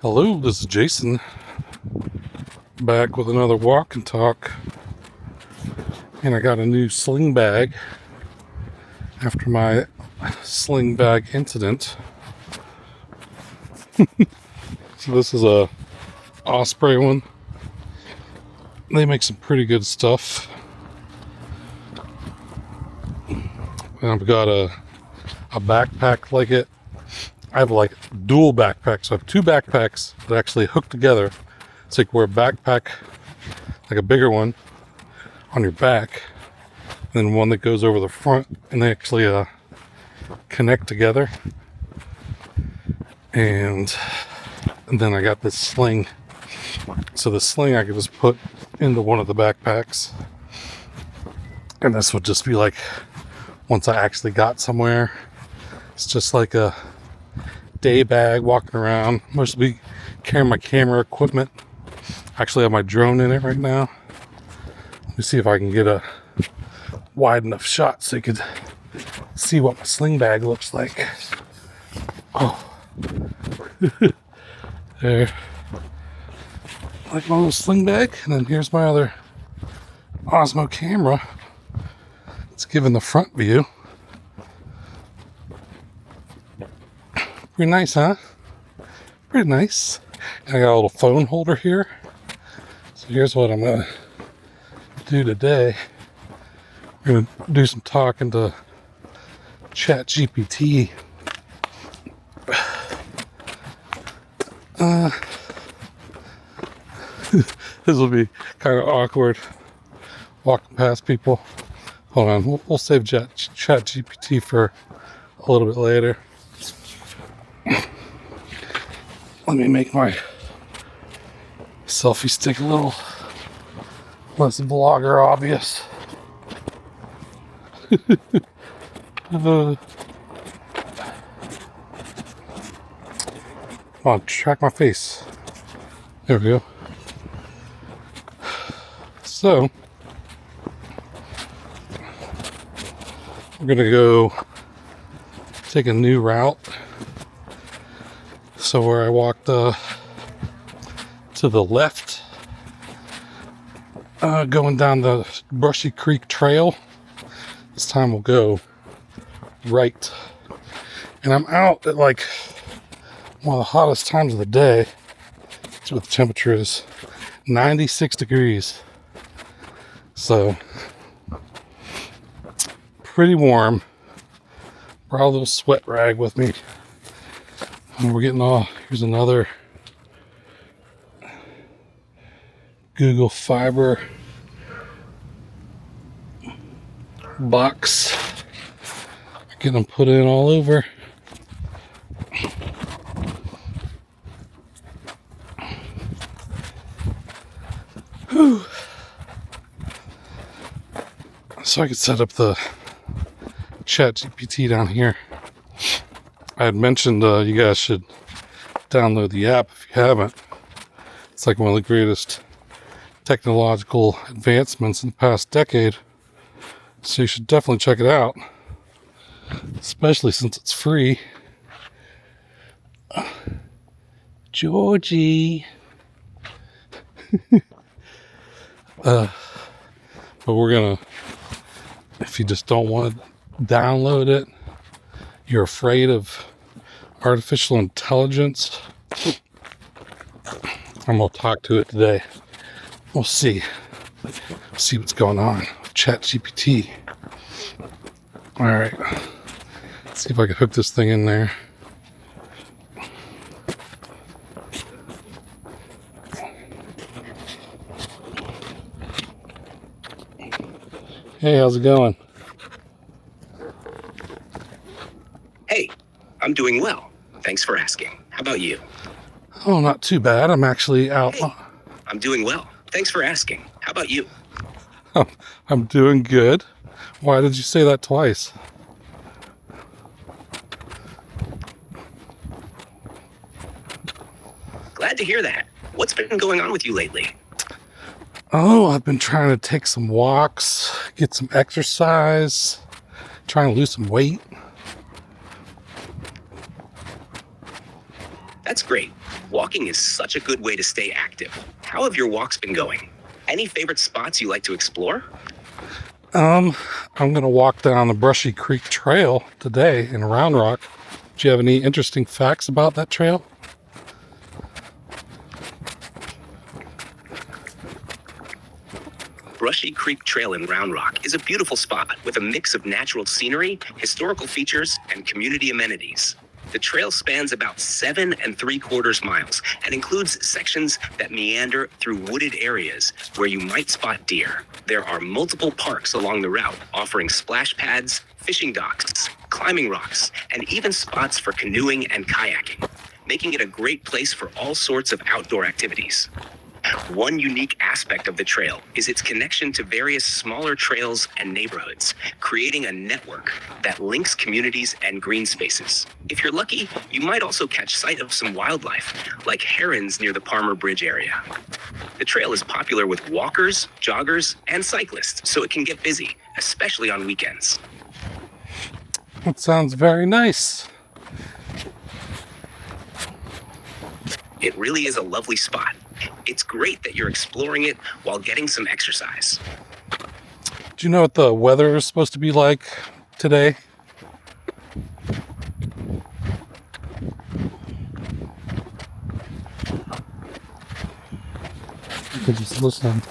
Hello, this is Jason, back with another walk and talk, and I got a new sling bag after my sling bag incident. So this is a Osprey one. They make some pretty good stuff. And I've got a backpack like it. I have like dual backpacks. So I have two backpacks that actually hook together. So you can wear a backpack, like a bigger one, on your back, and then one that goes over the front, and they actually connect together. And then I got this sling. So the sling I could just put into one of the backpacks, and this would just be like, once I actually got somewhere, it's just like a day bag walking around. Mostly carrying my camera equipment. I actually have my drone in it right now. Let me see if I can get a wide enough shot so you could see what my sling bag looks like. Oh. There. Like my little sling bag. And then here's my other Osmo camera. It's giving the front view. Pretty nice, huh? Pretty nice. And I got a little phone holder here. So here's what I'm gonna do today. We're gonna do some talking to ChatGPT. This will be kind of awkward walking past people. Hold on, we'll save ChatGPT for a little bit later. Let me make my selfie stick a little less vlogger obvious. Come on, track my face. There we go. So, we're gonna go take a new route. So where I walked to the left, going down the Brushy Creek Trail, this time we'll go right. And I'm out at like one of the hottest times of the day. That's what the temperature is, 96 degrees. So, pretty warm. Brought a little sweat rag with me. And we're getting all, here's another Google Fiber box. Getting them put in all over. Whew. So I could set up the ChatGPT down here. I had mentioned you guys should download the app if you haven't. It's like one of the greatest technological advancements in the past decade. So you should definitely check it out. Especially since it's free. Georgie. But we're gonna, if you just don't want to download it, you're afraid of artificial intelligence, I'm gonna talk to it today. We'll see what's going on with ChatGPT. All right, let's see if I can hook this thing in there. Hey, how's it going? Hey, I'm doing well. Thanks for asking. How about you? Oh, not too bad. I'm actually out. Hey, I'm doing well. Thanks for asking. How about you? I'm doing good. Why did you say that twice? Glad to hear that. What's been going on with you lately? Oh, I've been trying to take some walks, get some exercise, trying to lose some weight. That's great. Walking is such a good way to stay active. How have your walks been going? Any favorite spots you like to explore? I'm gonna walk down the Brushy Creek Trail today in Round Rock. Do you have any interesting facts about that trail? Brushy Creek Trail in Round Rock is a beautiful spot with a mix of natural scenery, historical features, and community amenities. The trail spans about 7 3/4 miles and includes sections that meander through wooded areas where you might spot deer. There are multiple parks along the route offering splash pads, fishing docks, climbing rocks, and even spots for canoeing and kayaking, making it a great place for all sorts of outdoor activities. One unique aspect of the trail is its connection to various smaller trails and neighborhoods, creating a network that links communities and green spaces. If you're lucky, you might also catch sight of some wildlife, like herons near the Palmer Bridge area. The trail is popular with walkers, joggers, and cyclists, so it can get busy, especially on weekends. That sounds very nice. It really is a lovely spot. It's great that you're exploring it while getting some exercise. Do you know what the weather is supposed to be like today? You can just listen.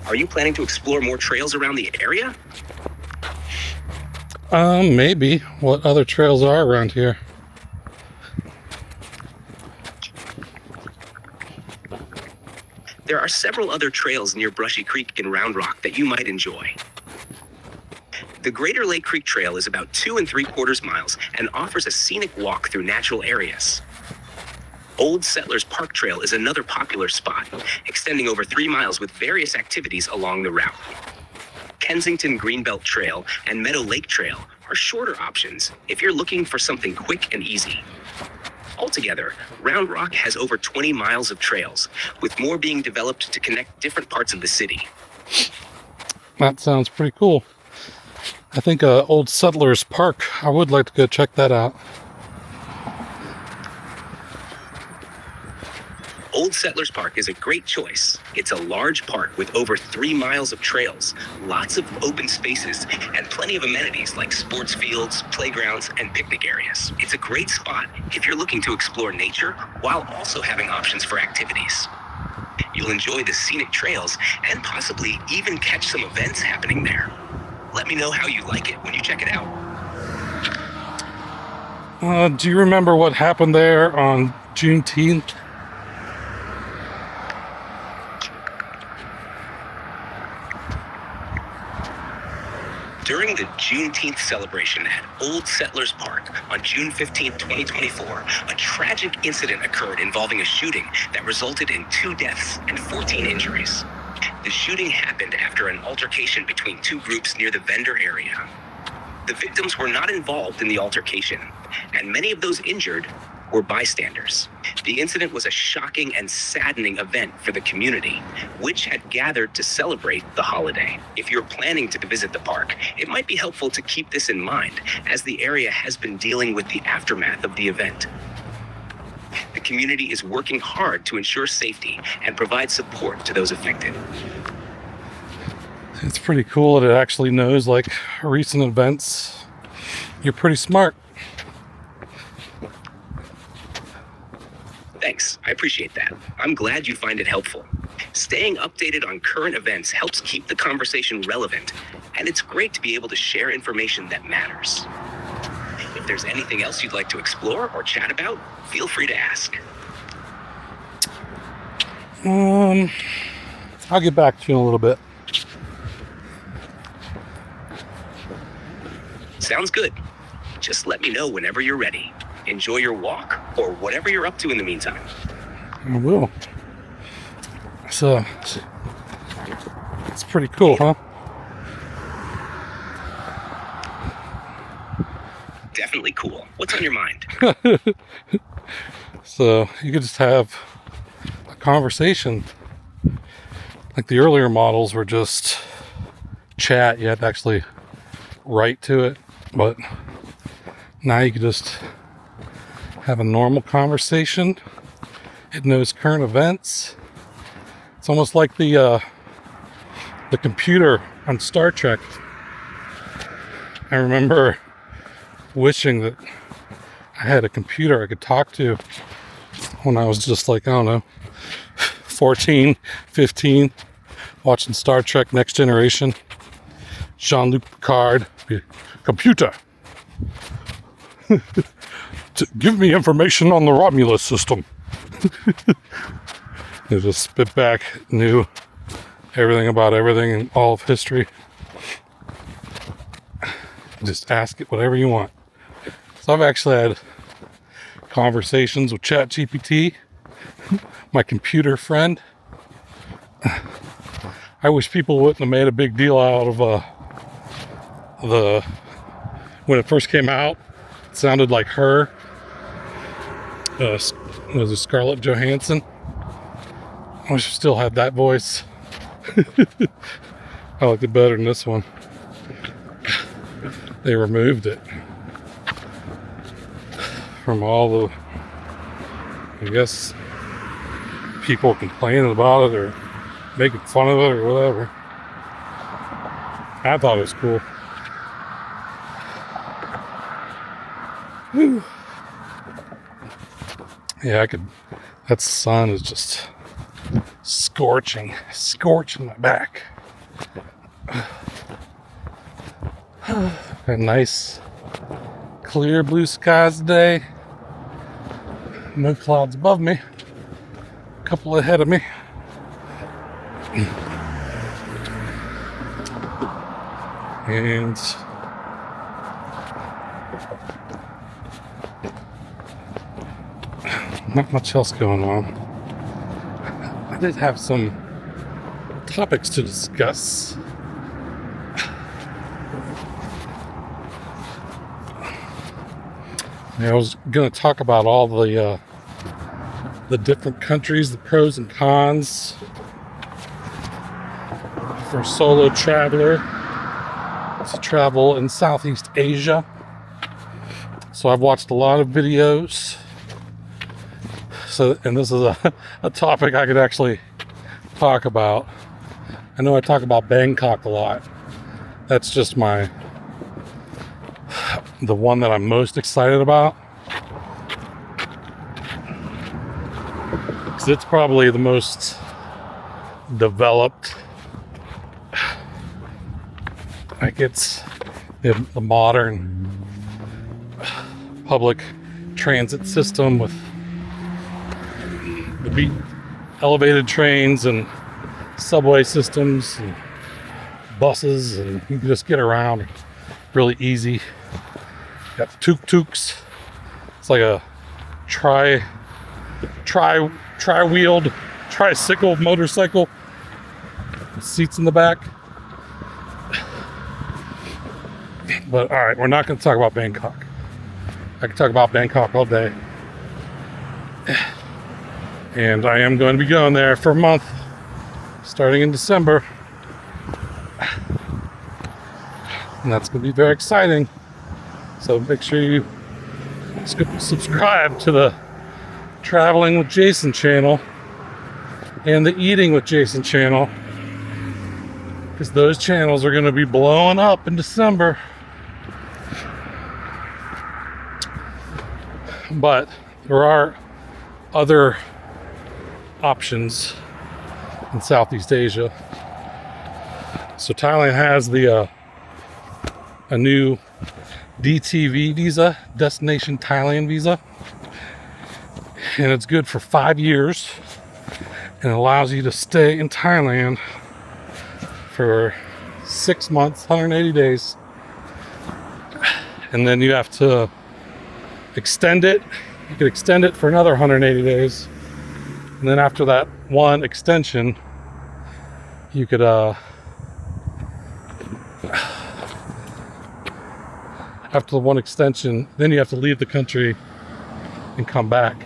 Are you planning to explore more trails around the area? Maybe. What other trails are around here? There are several other trails near Brushy Creek in Round Rock that you might enjoy. The Greater Lake Creek Trail is about 2 3/4 miles and offers a scenic walk through natural areas. Old Settlers Park Trail is another popular spot, extending over 3 miles with various activities along the route. Kensington Greenbelt Trail and Meadow Lake Trail are shorter options if you're looking for something quick and easy. Altogether, Round Rock has over 20 miles of trails, with more being developed to connect different parts of the city. That sounds pretty cool. I think Old Settlers Park, I would like to go check that out. Old Settlers Park is a great choice. It's a large park with over 3 miles of trails, lots of open spaces, and plenty of amenities like sports fields, playgrounds, and picnic areas. It's a great spot if you're looking to explore nature while also having options for activities. You'll enjoy the scenic trails and possibly even catch some events happening there. Let me know how you like it when you check it out. Do you remember what happened there on Juneteenth? During the Juneteenth celebration at Old Settlers Park on June 15, 2024, a tragic incident occurred involving a shooting that resulted in 2 deaths and 14 injuries. The shooting happened after an altercation between 2 groups near the vendor area. The victims were not involved in the altercation, and many of those injured were bystanders. The incident was a shocking and saddening event for the community, which had gathered to celebrate the holiday. If you're planning to visit the park, it might be helpful to keep this in mind, as the area has been dealing with the aftermath of the event. The community is working hard to ensure safety and provide support to those affected. It's pretty cool that it actually knows like recent events. You're pretty smart. Thanks, I appreciate that. I'm glad you find it helpful. Staying updated on current events helps keep the conversation relevant, and it's great to be able to share information that matters. If there's anything else you'd like to explore or chat about, feel free to ask. I'll get back to you in a little bit. Sounds good. Just let me know whenever you're ready. Enjoy your walk or whatever you're up to in the meantime. I will. So, it's pretty cool, huh? Definitely cool. What's on your mind? So, you could just have a conversation. Like the earlier models were just chat, you had to actually write to it. But now you can just have a normal conversation. It knows current events. It's almost like the computer on Star Trek. I remember wishing that I had a computer I could talk to when I was just like, I don't know, 14, 15, watching Star Trek Next Generation. Jean-Luc Picard, computer, give me information on the Romulus system. They just spit back, knew everything about everything in all of history. Just ask it whatever you want. So I've actually had conversations with ChatGPT, my computer friend. I wish people wouldn't have made a big deal out of when it first came out. It sounded like her. Was it Scarlett Johansson? I wish I still had that voice. I liked it better than this one. They removed it from all the, I guess, people complaining about it or making fun of it or whatever. I thought it was cool. Whew. Yeah, that sun is just scorching my back. A nice clear blue skies today. No clouds above me. A couple ahead of me. And not much else going on. I did have some topics to discuss. I was going to talk about all the different countries, the pros and cons for a solo traveler to travel in Southeast Asia. So I've watched a lot of videos. And this is a topic I could actually talk about. I know I talk about Bangkok a lot. That's just the one that I'm most excited about. Because it's probably the most developed. Like it's the modern public transit system with the elevated trains and subway systems and buses, and you can just get around really easy. Got the tuk-tuks. It's like a tri-wheeled tricycle motorcycle with seats in the back. But all right, we're not going to talk about Bangkok. I can talk about Bangkok all day. And I am going to be going there for a month, starting in December. And that's going to be very exciting. So make sure you subscribe to the Traveling with Jason channel and the Eating with Jason channel, because those channels are going to be blowing up in December. But there are other options in Southeast Asia. So Thailand has a new DTV visa, Destination Thailand visa, and it's good for 5 years and allows you to stay in Thailand for 6 months, 180 days, and then you have to extend it. You could extend it for another 180 days. And then after that one extension, you could after the one extension, then you have to leave the country and come back.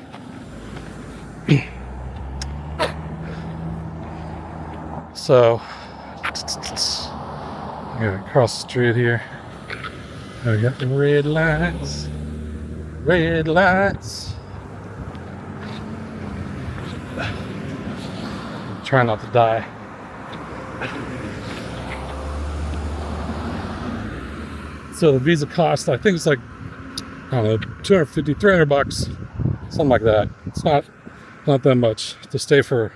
So I'm gonna cross the street here. We got the red lights. Red lights. try not to die. So the visa cost, I think it's like, I don't know, 250, 300 bucks, something like that. It's not that much to stay for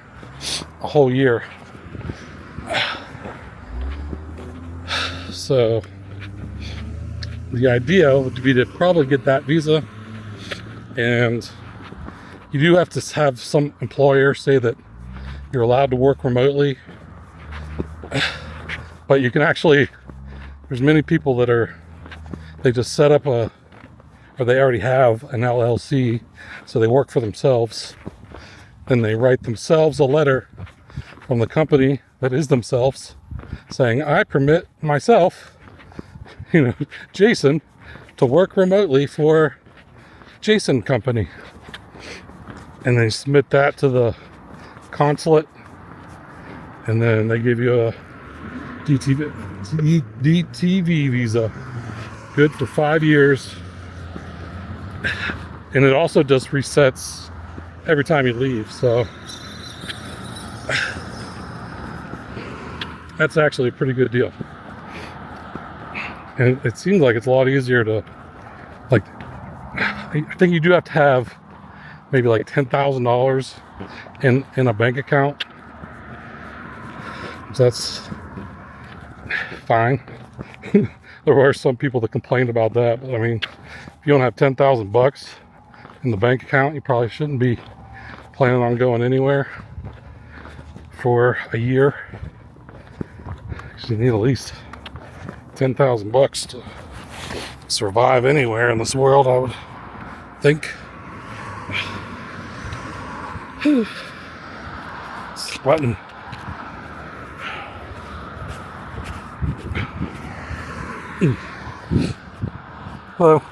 a whole year. So the idea would be to probably get that visa, and you do have to have some employer say that you're allowed to work remotely, but you can actually, there's many people that they just set up or they already have an LLC, so they work for themselves, and they write themselves a letter from the company that is themselves saying, I permit myself, Jason, to work remotely for Jason Company. And they submit that to the consulate, and then they give you a DTV visa, good for 5 years. And it also just resets every time you leave, so that's actually a pretty good deal. And it seems like it's a lot easier to, like, I think you do have to have maybe like $10,000 in a bank account. So that's fine. There are some people that complain about that, but I mean, if you don't have 10,000 bucks in the bank account, you probably shouldn't be planning on going anywhere for a year. You need at least 10,000 bucks to survive anywhere in this world, I would think. Sweating. Hello.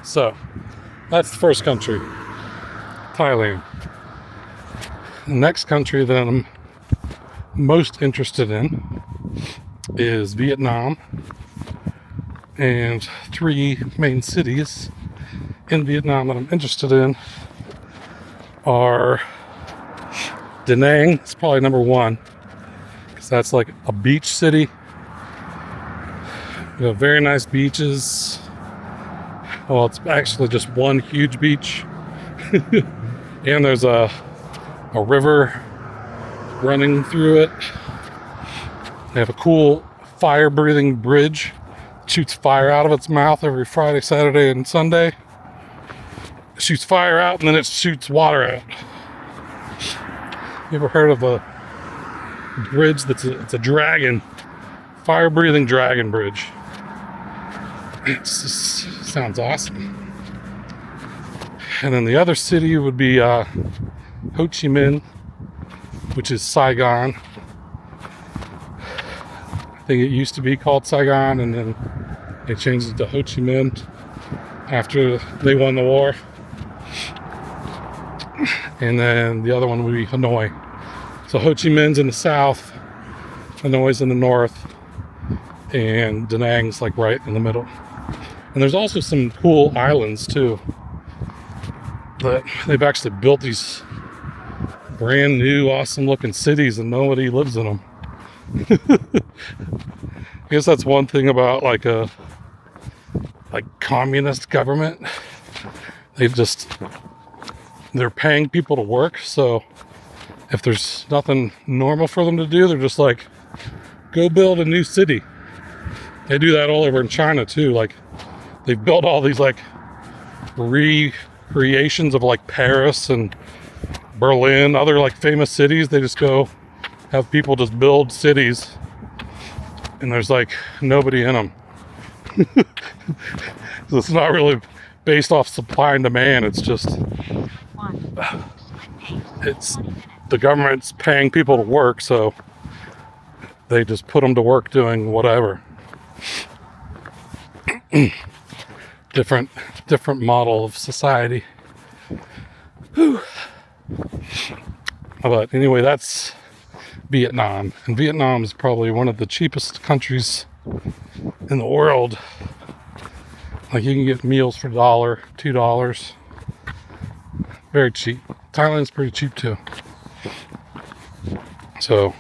So, that's the first country, Thailand. The next country that I'm most interested in is Vietnam, and 3 main cities in Vietnam that I'm interested in are Da Nang. It's probably number 1 because that's like a beach city. Very nice beaches. Well, it's actually just one huge beach. And there's a river running through it. They have a cool fire-breathing bridge. It shoots fire out of its mouth every Friday, Saturday, and Sunday. It shoots fire out, and then it shoots water out. You ever heard of a bridge it's a dragon, fire-breathing dragon bridge? It just sounds awesome. And then the other city would be Ho Chi Minh, which is Saigon. I think it used to be called Saigon, and then they changed it to Ho Chi Minh after they won the war. And then the other one would be Hanoi. So Ho Chi Minh's in the south, Hanoi's in the north, and Da Nang's like right in the middle. And there's also some cool islands too, that they've actually built these brand new awesome looking cities and nobody lives in them. I guess that's one thing about like a communist government. They're paying people to work, so if there's nothing normal for them to do, they're just like, go build a new city. They do that all over in China too. Like, they've built all these like recreations of like Paris and Berlin, other like famous cities. They just go have people just build cities, and there's like nobody in them. So it's not really based off supply and demand. It's just the government's paying people to work, so they just put them to work doing whatever. Different model of society. Whew. But anyway, that's Vietnam. And Vietnam is probably one of the cheapest countries in the world. Like you can get meals for $1, $2. Very cheap. Thailand's pretty cheap too. So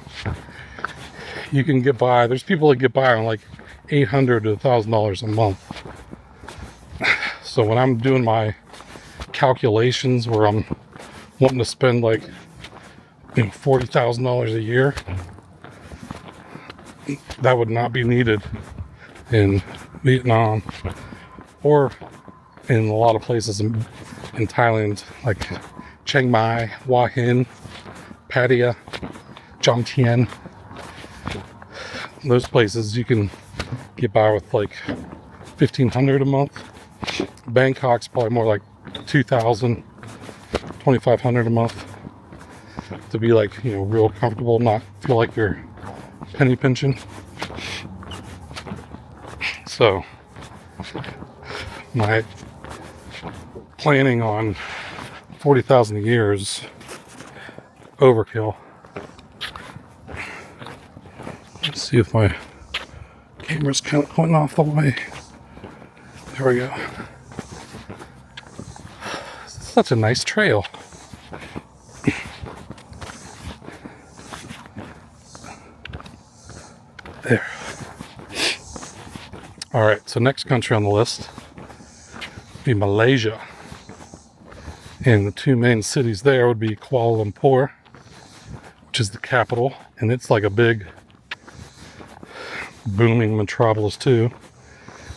you can get by. There's people that get by on like $800 to $1,000 a month. So when I'm doing my calculations where I'm wanting to spend like $40,000 a year, that would not be needed in Vietnam or in a lot of places in Thailand, like Chiang Mai, Hua Hin, Pattaya, Jom Tien. Those places you can get by with like $1,500 a month. Bangkok's probably more like $2,000, $2,500 a month to be like, real comfortable, not feel like you're penny pinching. So my planning on 40,000 a year is overkill. Let's see if my camera's kind of pointing off the way. There we go. Such a nice trail. There. All right, so next country on the list would be Malaysia. And the two main cities there would be Kuala Lumpur, which is the capital, and it's like a big booming metropolis too.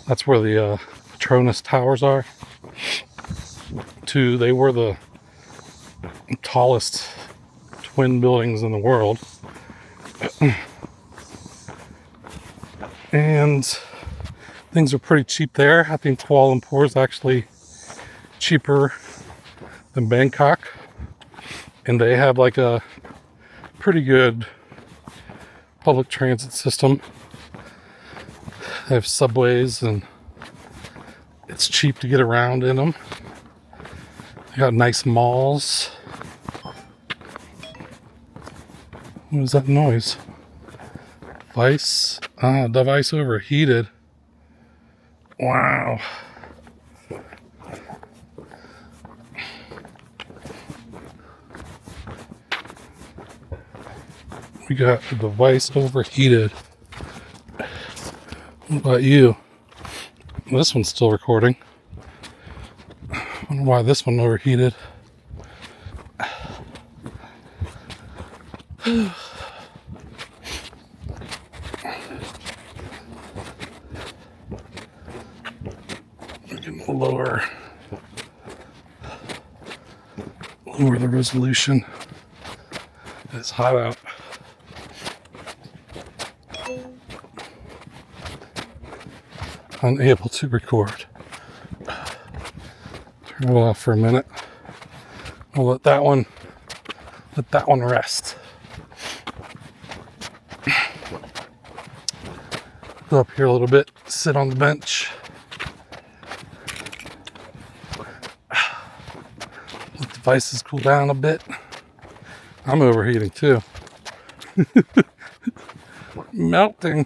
That's where the Petronas Towers are. They were the tallest twin buildings in the world. And things are pretty cheap there. I think Kuala Lumpur is actually cheaper than Bangkok. And they have like a pretty good public transit system. They have subways and it's cheap to get around in them. They got nice malls. What is that noise? Device overheated. Wow. We got the device overheated. What about you? This one's still recording. I wonder why this one overheated. We can lower the resolution. It's hot out. Unable to record. Turn it off for a minute. We'll let that one rest. Go up here a little bit, sit on the bench. Let the devices cool down a bit. I'm overheating too. Melting.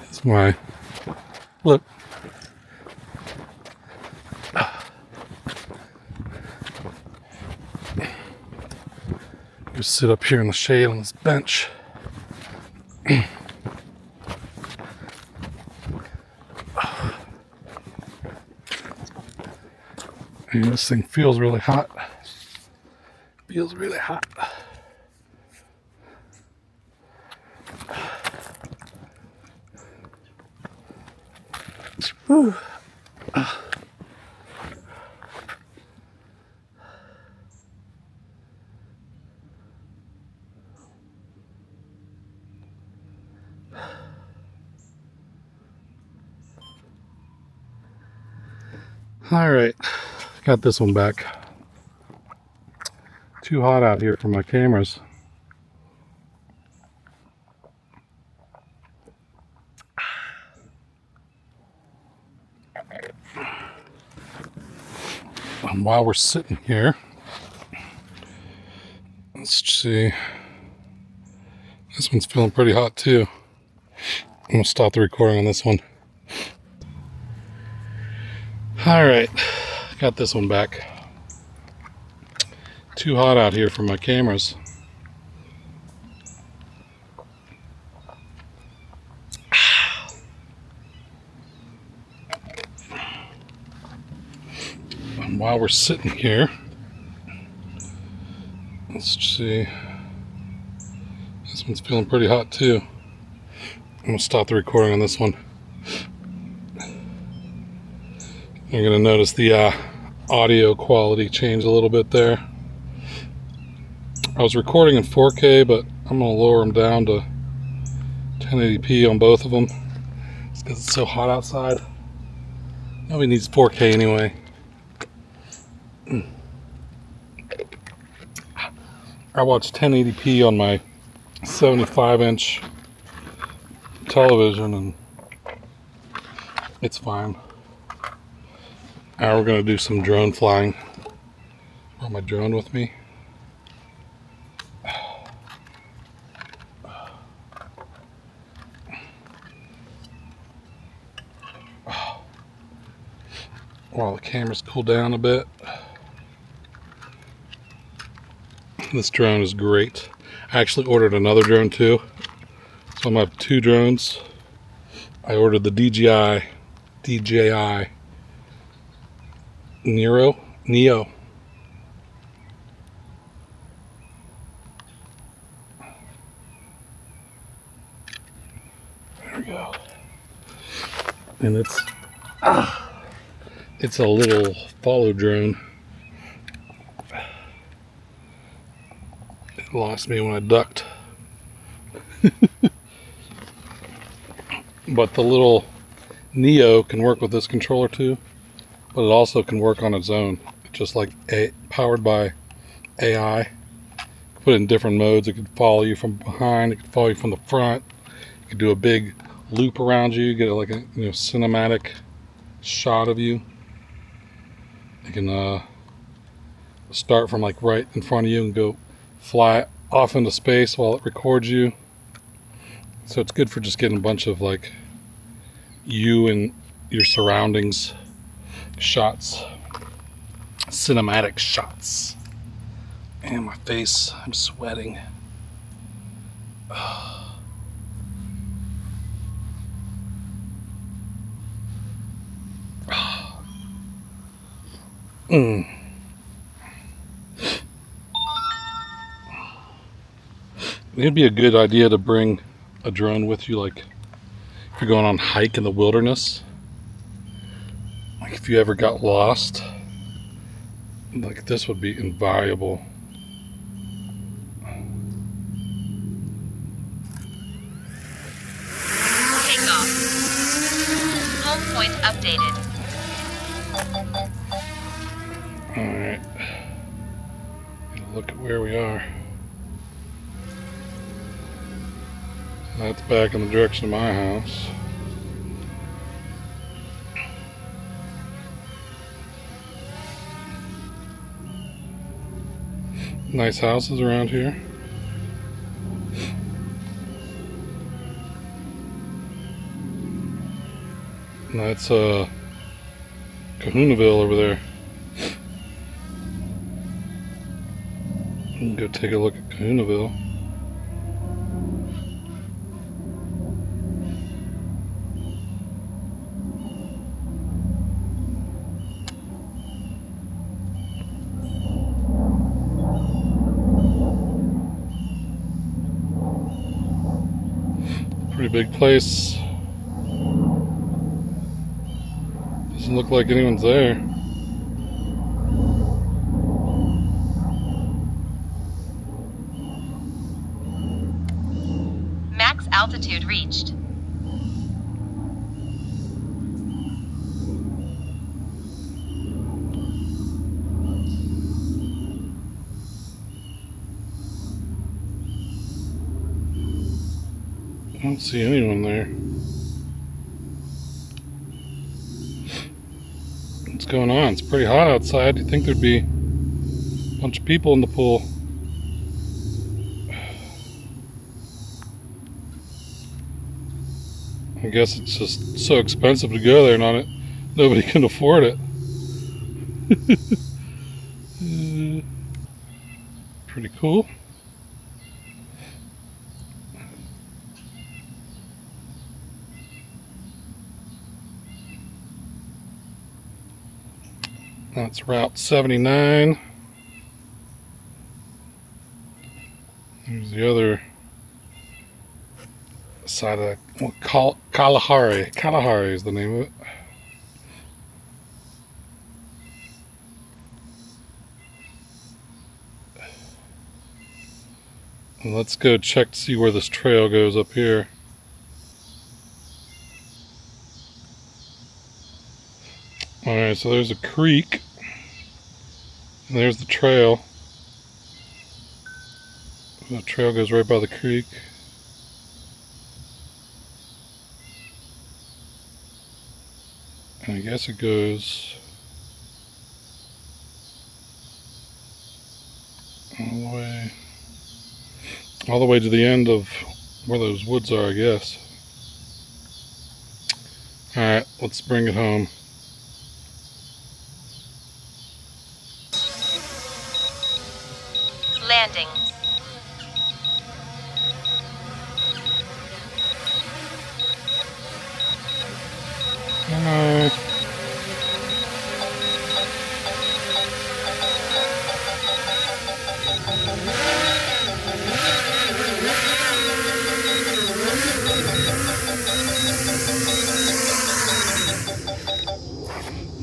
It's my look. Just sit up here in the shade on this bench. And this thing feels really hot. Feels really hot. Whew. All right, got this one back. Too hot out here for my cameras. And while we're sitting here, let's see. This one's feeling pretty hot too. I'm going to stop the recording on this one. Alright, got this one back. Too hot out here for my cameras. And while we're sitting here, let's see. This one's feeling pretty hot too. I'm going to stop the recording on this one. You're going to notice the audio quality change a little bit there. I was recording in 4K, but I'm going to lower them down to 1080p on both of them. It's because it's so hot outside. Nobody needs 4K anyway. I watch 1080p on my 75-inch television and it's fine. Now we're going to do some drone flying. Brought my drone with me. While the cameras cool down a bit. This drone is great. I actually ordered another drone too. So I'm going to have two drones. I ordered the DJI Neo. There we go. And it's a little follow drone. It lost me when I ducked. But the little Neo can work with this controller too, but it also can work on its own, just like powered by AI. Put it in different modes. It could follow you from behind, it could follow you from the front, it could do a big loop around you, get like a cinematic shot of you. It can start from like right in front of you and go fly off into space while it records you. So it's good for just getting a bunch of like you and your surroundings shots, cinematic shots. And my face, I'm sweating. It'd be a good idea to bring a drone with you, like if you're going on a hike in the wilderness, like if you ever got lost, like this would be invaluable. Takeoff. Home point updated. Alright, look at where we are. That's back in the direction of my house. Nice houses around here. And that's Kahunaville over there. You can go take a look at Kahunaville. Pretty big place. Doesn't look like anyone's there. Max altitude reached. I don't see anyone there. What's going on? It's pretty hot outside. You'd think there'd be a bunch of people in the pool. I guess it's just so expensive to go there and on it. Nobody can afford it. Pretty cool. That's Route 79. Here's the other side of Kalahari. Kalahari is the name of it. And let's go check to see where this trail goes up here. Alright, so there's a creek. And there's the trail. The trail goes right by the creek. And I guess it goes all the way to the end of where those woods are, I guess. Alright, let's bring it home. Landing.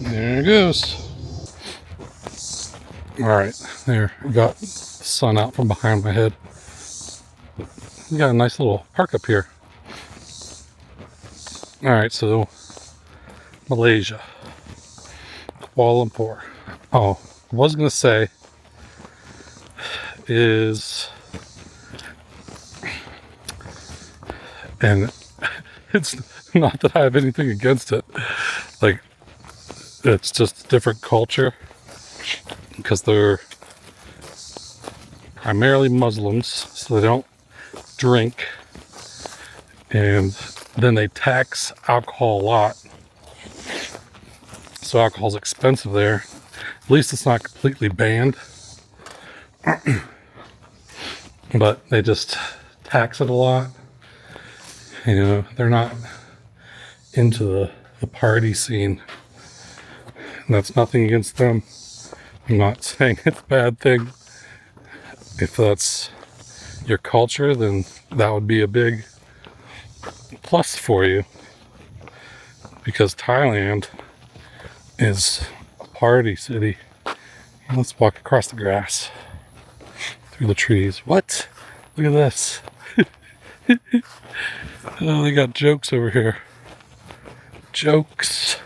There it goes. Alright, there. Got the sun out from behind my head. We got a nice little park up here. Alright, so Malaysia. Kuala Lumpur. Oh, I was going to say is, and it's not that I have anything against it. Like, it's just a different culture because they're primarily Muslims, so they don't drink, and then they tax alcohol a lot. So alcohol's expensive there. At least it's not completely banned, but they just tax it a lot. You know, they're not into the party scene. And that's nothing against them. I'm not saying it's a bad thing. If that's your culture, then that would be a big plus for you. Because Thailand is a party city. Let's walk across the grass. Through the trees. What? Look at this. Oh, they got jokes over here. Jokes.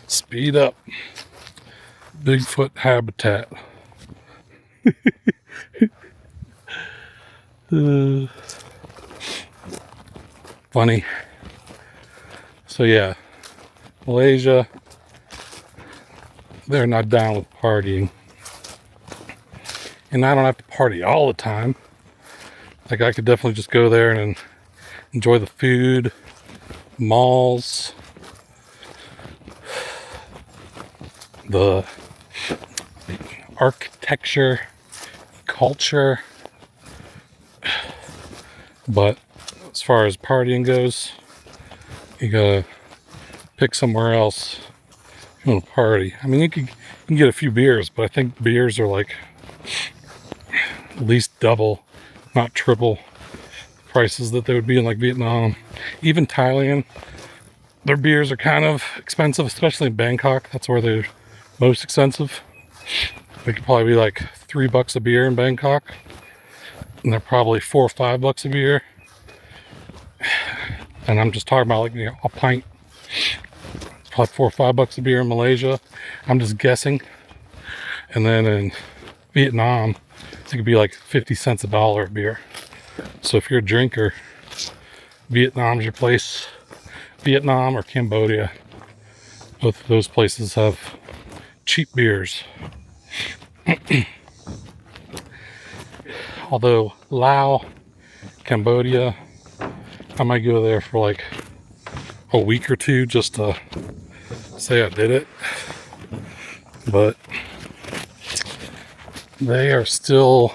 Speed up. Bigfoot habitat. Funny. So yeah, Malaysia, they're not down with partying. And I don't have to party all the time. Like, I could definitely just go there and enjoy the food, malls, the architecture, culture. But as far as partying goes, you gotta pick somewhere else if you want to party. I mean, you can get a few beers, but I think beers are like at least double, not triple prices that they would be in like Vietnam. Even Thailand, their beers are kind of expensive, especially in Bangkok. That's where they're most expensive. They could probably be like $3 a beer in Bangkok, and they're probably $4 or $5 a beer. And I'm just talking about, like, you know, a pint. It's probably $4 or $5 a beer in Malaysia. I'm just guessing. And then in Vietnam, it could be like 50 cents a dollar a beer. So if you're a drinker, Vietnam's your place. Vietnam or Cambodia. Both of those places have cheap beers. Although Laos, Cambodia, I might go there for like a week or two just to say I did it. But they are still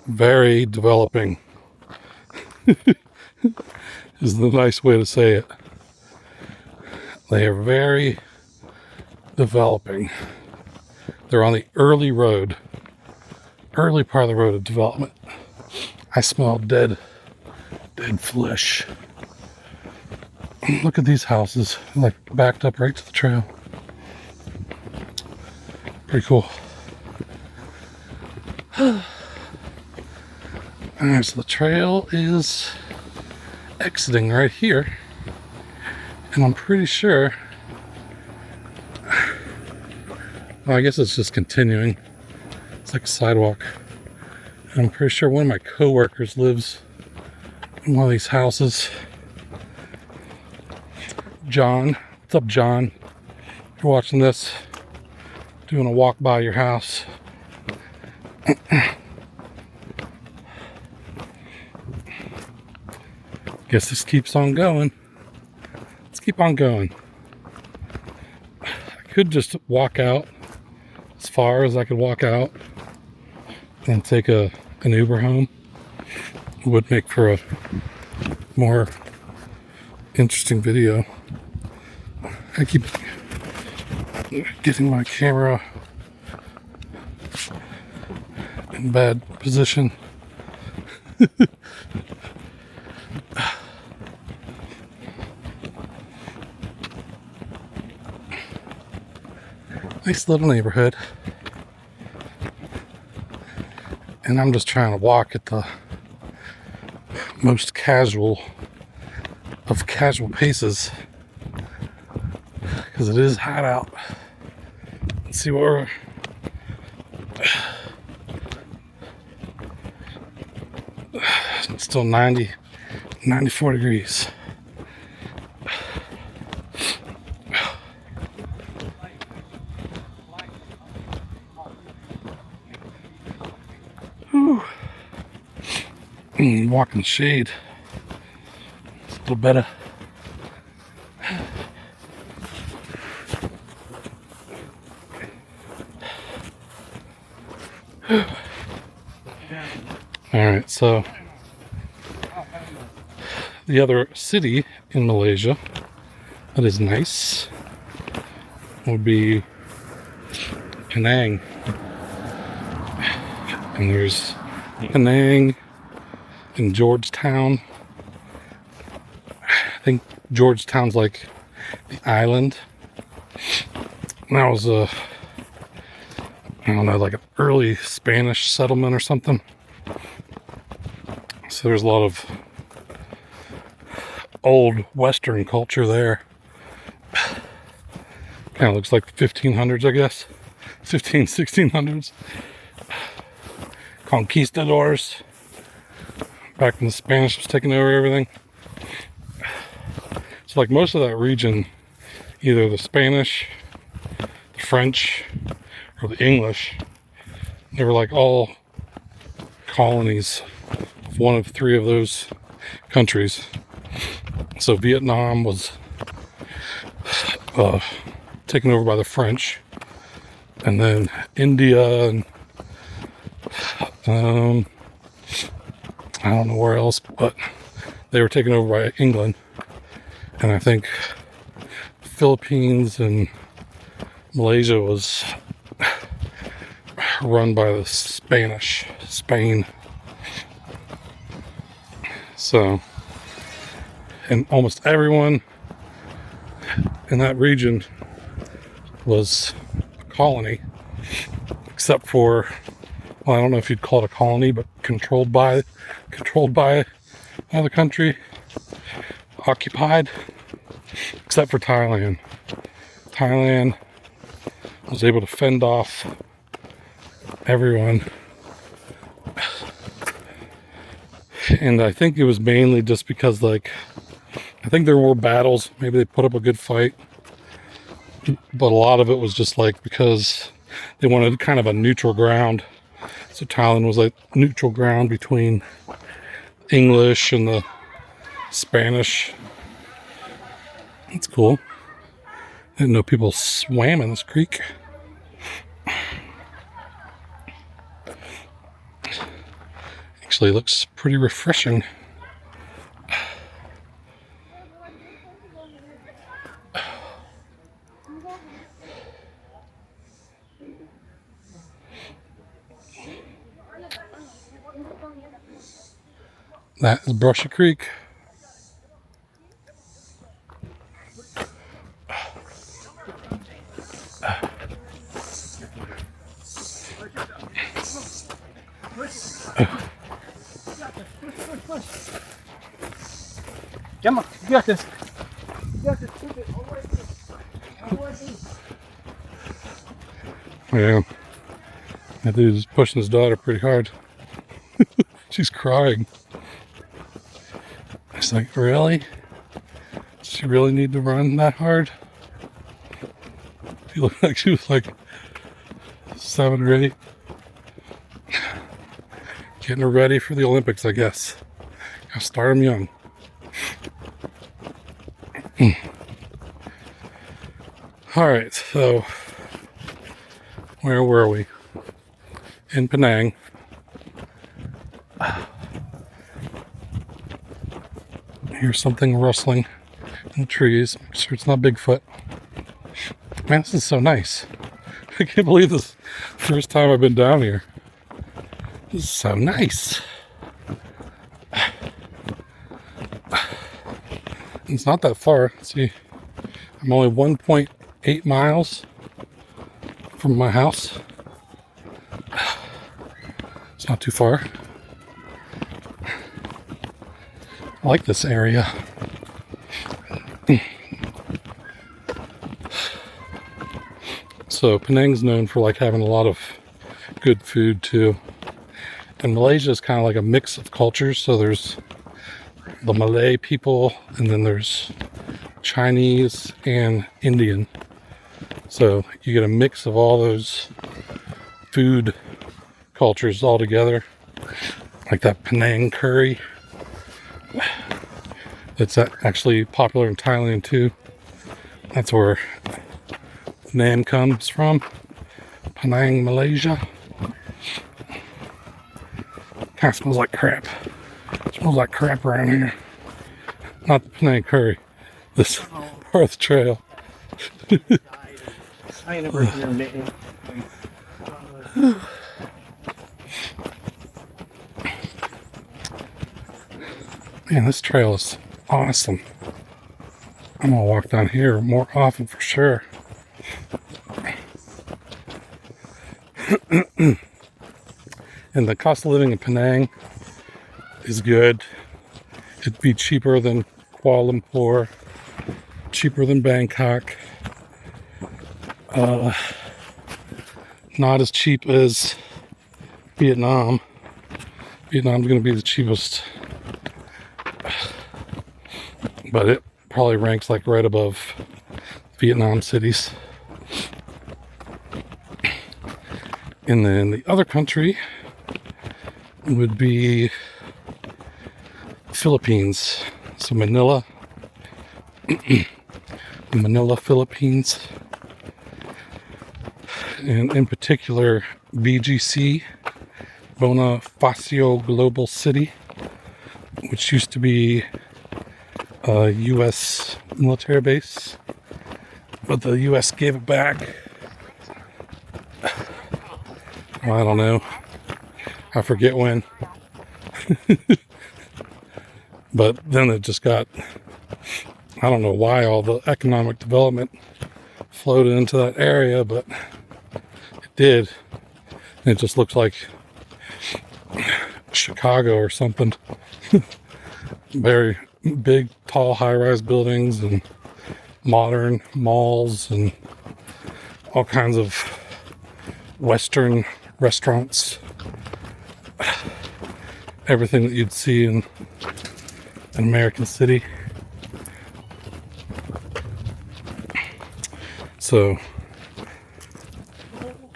very developing, is the nice way to say it. They are very developing. They're on the early part of the road of development. I smell dead flesh. Look at these houses, like backed up right to the trail. Pretty cool. Alright, so the trail is exiting right here. And I'm pretty sure, well, I guess it's just continuing. It's like a sidewalk. And I'm pretty sure one of my coworkers lives in one of these houses. John. What's up, John? If you're watching this, doing a walk by your house. Guess this keeps on going. Let's keep on going. I could just walk out as far as I could walk out and take an Uber home. It would make for a more interesting video. I keep getting my camera in bad position. Nice little neighborhood. And I'm just trying to walk at the most casual of casual paces because it is hot out. Let's see what we're... It's still 94 degrees. Walk in the shade. It's a little better. Alright, so the other city in Malaysia that is nice would be Penang. And there's Penang and Georgetown. I think Georgetown's like the island. And that was I don't know, like an early Spanish settlement or something. So there's a lot of old Western culture there. Kind of looks like the 1500s, I guess. 1600s. Conquistadors. Back when the Spanish was taking over everything. So like most of that region, either the Spanish, the French, or the English, they were like all colonies of one of three of those countries. So Vietnam was taken over by the French, and then India, and I don't know where else, but they were taken over by England. And I think Philippines and Malaysia was run by the Spain. So, and almost everyone in that region was a colony, except for, well, I don't know if you'd call it a colony, but controlled by another country, occupied, except for Thailand. Thailand was able to fend off everyone. And I think it was mainly just because, like, I think there were battles. Maybe they put up a good fight. But a lot of it was just like because they wanted kind of a neutral ground. So Thailand was like neutral ground between English and the Spanish. That's cool. Didn't know people swam in this creek. Actually looks pretty refreshing. That is Brushy Creek. Come on, you got this. You got this. Keep it all the way through. Yeah. That dude is pushing his daughter pretty hard. She's crying. It's like, really? Does she really need to run that hard? She looked like she was like 7 or 8. Getting her ready for the Olympics, I guess. Gotta start them young. Alright, so where were we? In Penang. Here's something rustling in the trees. Make sure it's not Bigfoot. Man, this is so nice. I can't believe this is the first time I've been down here. This is so nice. It's not that far. Let's see, I'm only 1.8 miles from my house. It's not too far. I like this area. So Penang's known for like having a lot of good food too. And Malaysia is kind of like a mix of cultures. So there's the Malay people, and then there's Chinese and Indian. So you get a mix of all those food cultures all together. Like that Penang curry. It's actually popular in Thailand too. That's where the name comes from. Penang, Malaysia. Kind of smells like crap. It smells like crap around here. Not the Penang curry. This part of the trail. I ain't never heard it. Man, this trail is awesome. I'm gonna walk down here more often for sure. And the cost of living in Penang is good. It'd be cheaper than Kuala Lumpur, cheaper than Bangkok. Not as cheap as Vietnam. Vietnam's gonna be the cheapest. But it probably ranks like right above Vietnam cities. And then the other country would be Philippines. So Manila. Manila, Philippines. And in particular, BGC, Bonifacio Global City, which used to be a U.S. military base, but the U.S. gave it back. Well, I don't know. I forget when. But then it just got, I don't know why all the economic development flowed into that area, but it did. And it just looks like Chicago or something. Very big, tall, high-rise buildings and modern malls and all kinds of Western restaurants. Everything that you'd see in an American city. So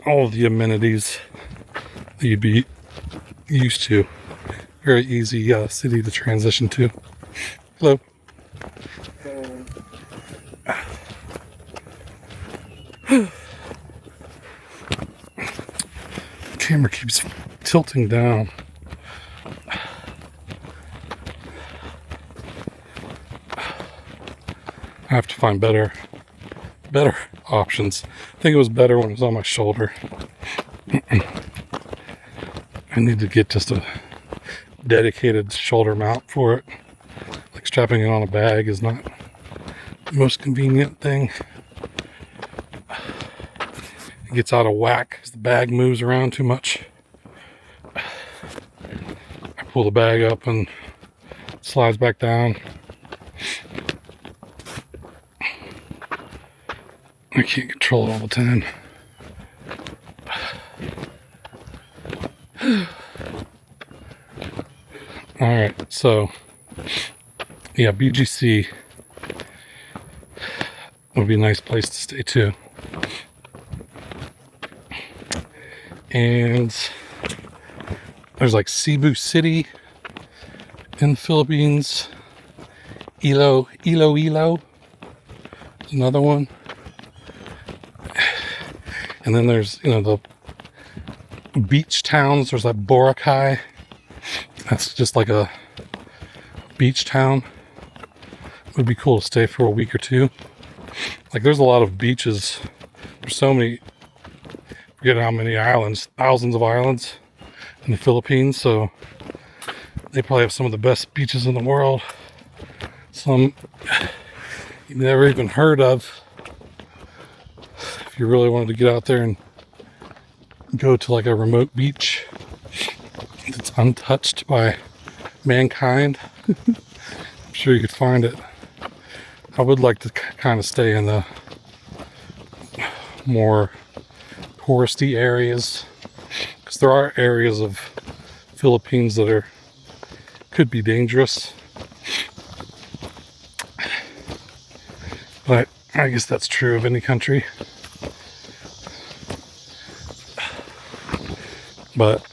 all of the amenities that you'd be used to. Very easy city to transition to. Hello. Camera keeps tilting down. I have to find better options. I think it was better when it was on my shoulder. I need to get just a dedicated shoulder mount for it. Like strapping it on a bag is not the most convenient thing. It gets out of whack because the bag moves around too much. I pull the bag up and it slides back down. I can't control it all the time. Alright, so yeah, BGC would be a nice place to stay too. And there's like Cebu City in the Philippines. Iloilo is another one. And then there's, the beach towns. There's like Boracay. That's just like a beach town. Would be cool to stay for a week or two. Like there's a lot of beaches. There's so many, forget how many islands, thousands of islands in the Philippines. So they probably have some of the best beaches in the world. Some you've never even heard of. If you really wanted to get out there and go to like a remote beach that's untouched by mankind, I'm sure you could find it. I would like to kind of stay in the more touristy areas, because there are areas of Philippines that could be dangerous. But I guess that's true of any country. But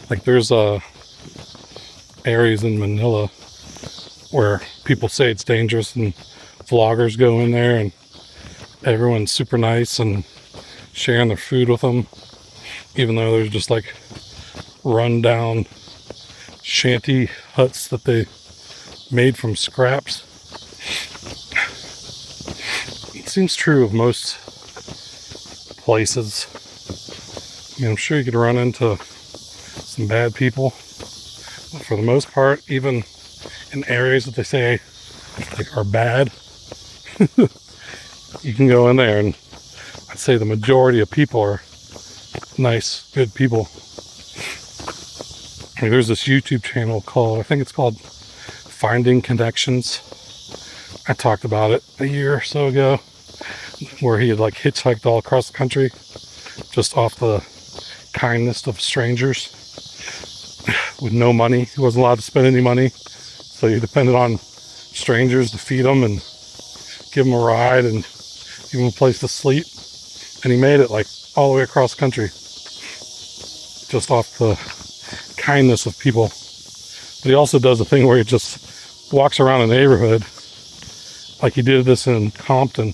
like there's areas in Manila where people say it's dangerous and vloggers go in there and everyone's super nice and sharing their food with them, even though there's just like run down shanty huts that they made from scraps. It seems true of most places. I mean, I'm sure you could run into some bad people, but for the most part, even in areas that they say like are bad, you can go in there and I'd say the majority of people are nice, good people. I mean, there's this YouTube channel I think it's called Finding Connections. I talked about it a year or so ago, where he had like hitchhiked all across the country just off the kindness of strangers with no money. He wasn't allowed to spend any money, so he depended on strangers to feed him and give him a ride and give him a place to sleep. And he made it like all the way across the country just off the kindness of people. But he also does a thing where he just walks around a neighborhood, like he did this in Compton.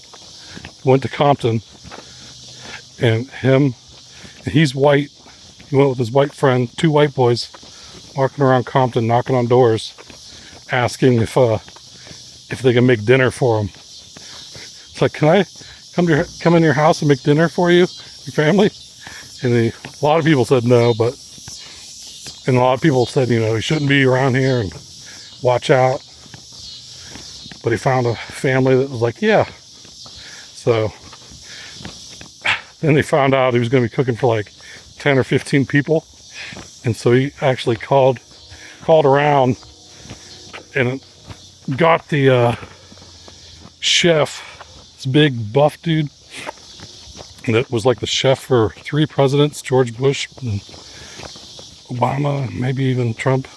Went to Compton, and he's white. He went with his white friend, two white boys, walking around Compton, knocking on doors, asking if they can make dinner for him. It's like, can I come in your house and make dinner for you, your family? And a lot of people said no, and a lot of people said, he shouldn't be around here and watch out. But he found a family that was like, yeah. So then they found out he was going to be cooking for like 10 or 15 people. And so he actually called around and got the chef, this big buff dude that was like the chef for 3 presidents, George Bush, and Obama, maybe even Trump.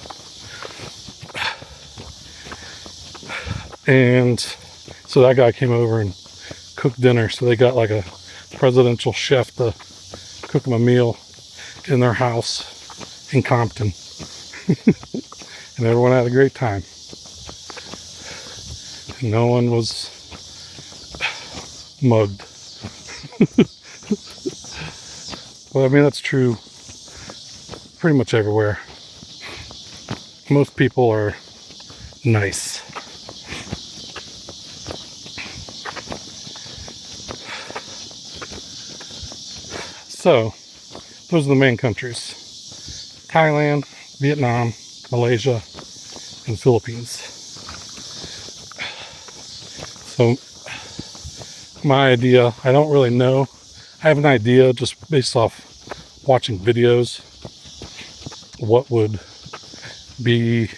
And so that guy came over and cooked dinner. So they got like a presidential chef to cook them a meal in their house in Compton. and everyone had a great time. And no one was mugged. Well, I mean, that's true pretty much everywhere. Most people are nice. So, those are the main countries: Thailand, Vietnam, Malaysia, and Philippines. So, my idea, I don't really know. I have an idea just based off watching videos, what would be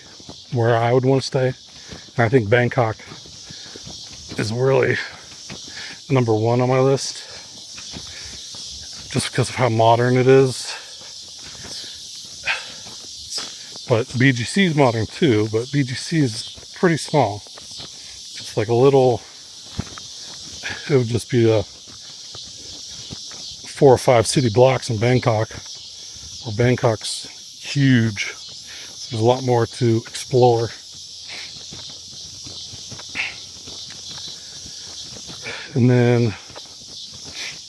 where I would want to stay. And I think Bangkok is really number one on my list, just because of how modern it is. But BGC is modern too, but BGC is pretty small. It's like a little, it would just be 4 or 5 city blocks in Bangkok, where Bangkok's huge. There's a lot more to explore. And then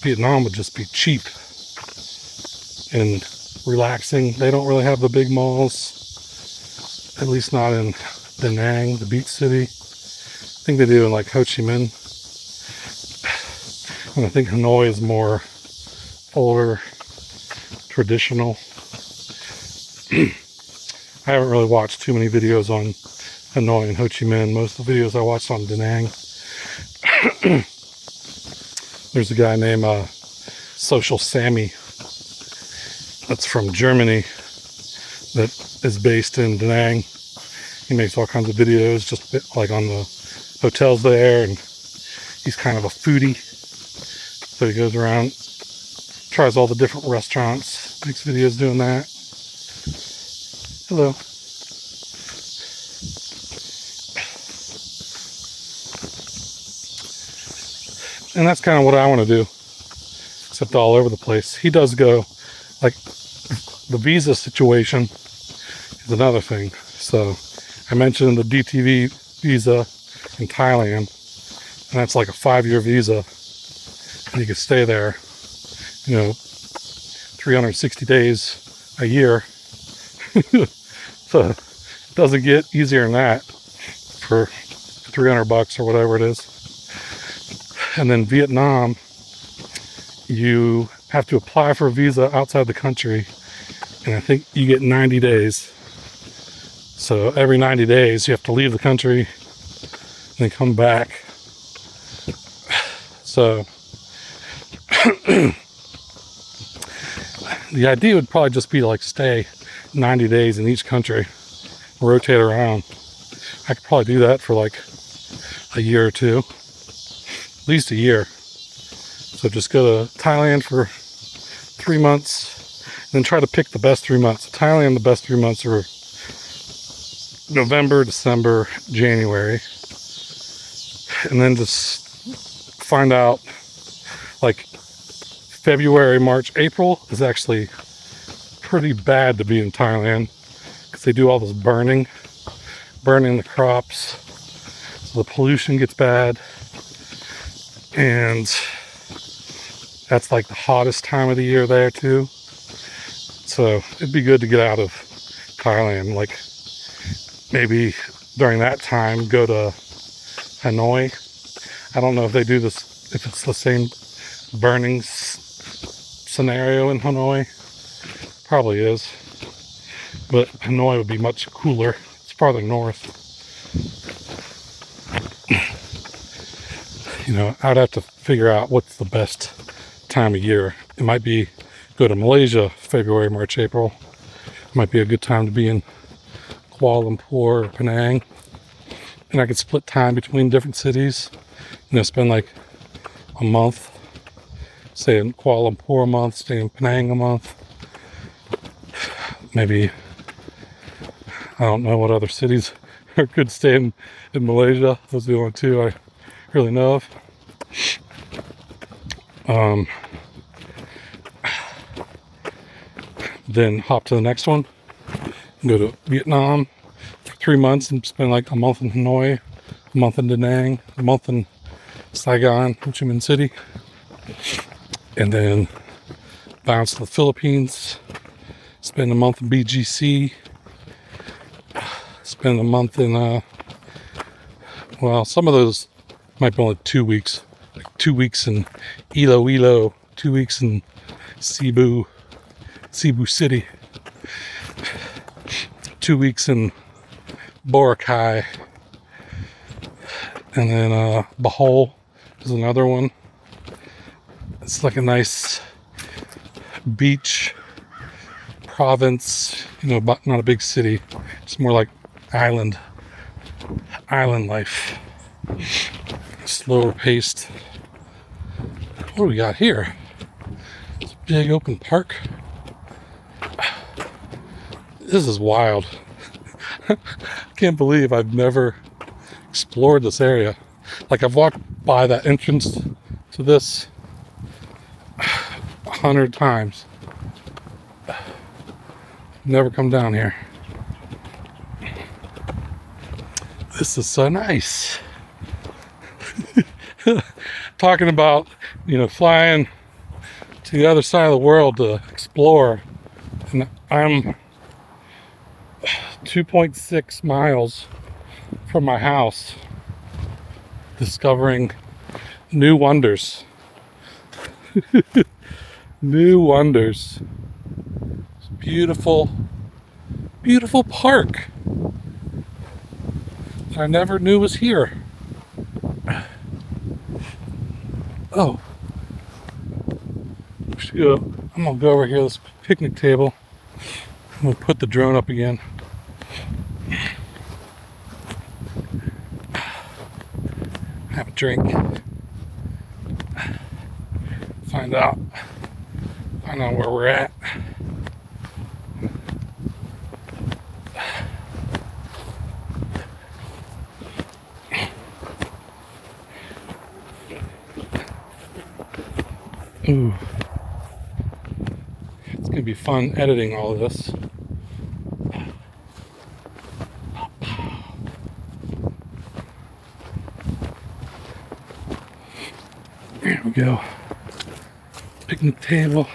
Vietnam would just be cheap and relaxing. They don't really have the big malls, at least not in Da Nang, the beach city. I think they do in like Ho Chi Minh. And I think Hanoi is more older, traditional. I haven't really watched too many videos on Hanoi and Ho Chi Minh. Most of the videos I watched on Da Nang. There's a guy named Social Sammy that's from Germany that is based in Da Nang. He makes all kinds of videos just like on the hotels there, and he's kind of a foodie. So he goes around, tries all the different restaurants, makes videos doing that. Hello. And that's kind of what I want to do, except all over the place. He does go, like, the visa situation is another thing. So I mentioned the DTV visa in Thailand, and that's like a 5-year visa, and you can stay there, 360 days a year. So it doesn't get easier than that for $300 or whatever it is. And then Vietnam, you have to apply for a visa outside the country, and I think you get 90 days. So every 90 days you have to leave the country and then come back. So the idea would probably just be to like stay 90 days in each country, rotate around. I could probably do that for like a year or two, at least a year. So just go to Thailand for 3 months, and then try to pick the best 3 months. Thailand, the best 3 months are November, December, January. And then just find out, like, February, March, April is actually pretty bad to be in Thailand, because they do all this burning the crops, so the pollution gets bad, and that's like the hottest time of the year there too. So it'd be good to get out of Thailand, like maybe during that time go to Hanoi. I don't know if they do this, if it's the same burning scenario in Hanoi. Probably is, but Hanoi would be much cooler. It's farther north. I'd have to figure out what's the best time of year. It might be go to Malaysia February, March, April. It might be a good time to be in Kuala Lumpur or Penang, and I could split time between different cities. Spend like a month, stay in Kuala Lumpur a month, stay in Penang a month. Maybe, I don't know what other cities are good staying in Malaysia. Those are the only two I really know of. Then hop to the next one, go to Vietnam, for 3 months and spend like a month in Hanoi, a month in Da Nang, a month in Saigon, Ho Chi Minh City, and then bounce to the Philippines, spend a month in BGC, spend a month in, well, some of those might be only 2 weeks, like 2 weeks in Iloilo, 2 weeks in Cebu City, 2 weeks in Boracay, and then Bohol is another one. It's like a nice beach province, but not a big city. It's more like island life, slower paced. What do we got here? It's a big open park. This is wild. Can't believe I've never explored this area. Like, I've walked by that entrance to this 100 times. Never come down here. This is so nice. Talking about, flying to the other side of the world to explore. And I'm 2.6 miles from my house, discovering new wonders. New wonders. It's a beautiful, beautiful park that I never knew was here. Oh, I'm gonna go over here to this picnic table. I'm gonna put the drone up again. Have a drink. Find out where we're at. Ooh. It's gonna be fun editing all of this. There we go. Picnic table.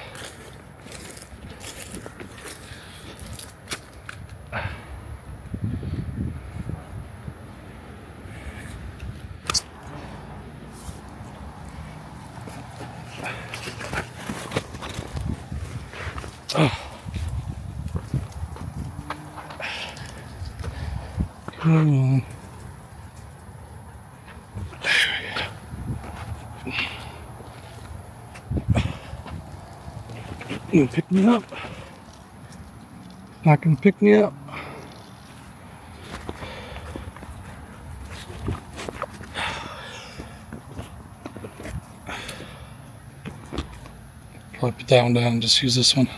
Come on. You pick me up. Not gonna pick me up. Probably put that one down and just use this one.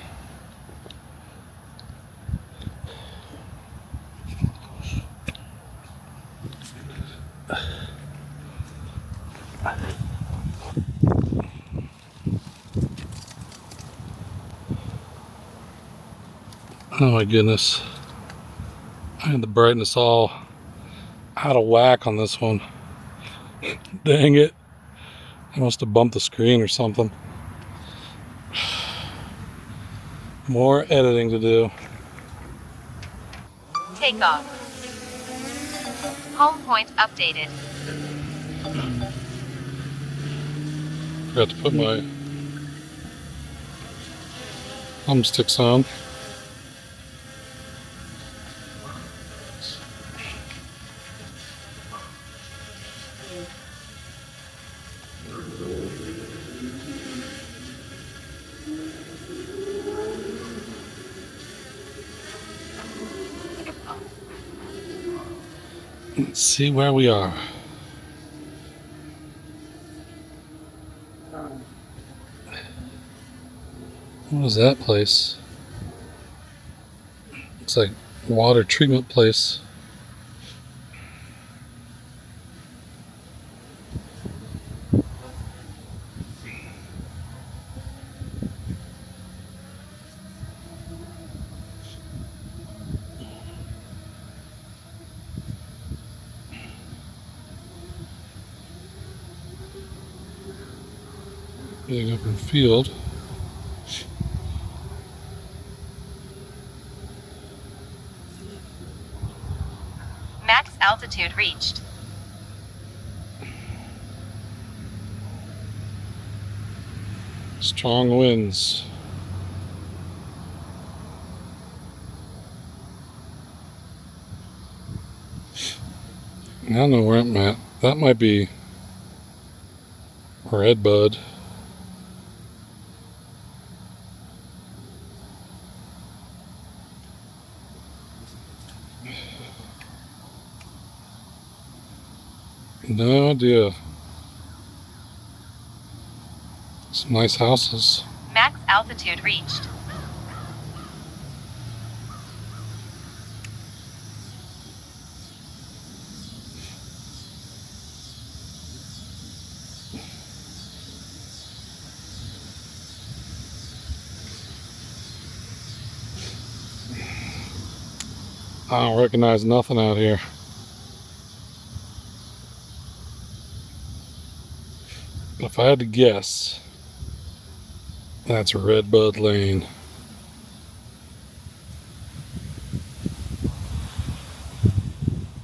Oh my goodness. I had the brightness all out of whack on this one. Dang it. I must have bumped the screen or something. More editing to do. Takeoff. Home point updated. Forgot to put my thumbsticks on. Let's see where we are. What is that place? It's like water treatment place. big open field. Max altitude reached. Strong winds. I don't know where I'm at. That might be redbud. No idea. Some nice houses. Max altitude reached. I don't recognize nothing out here. If I had to guess, that's Redbud Lane.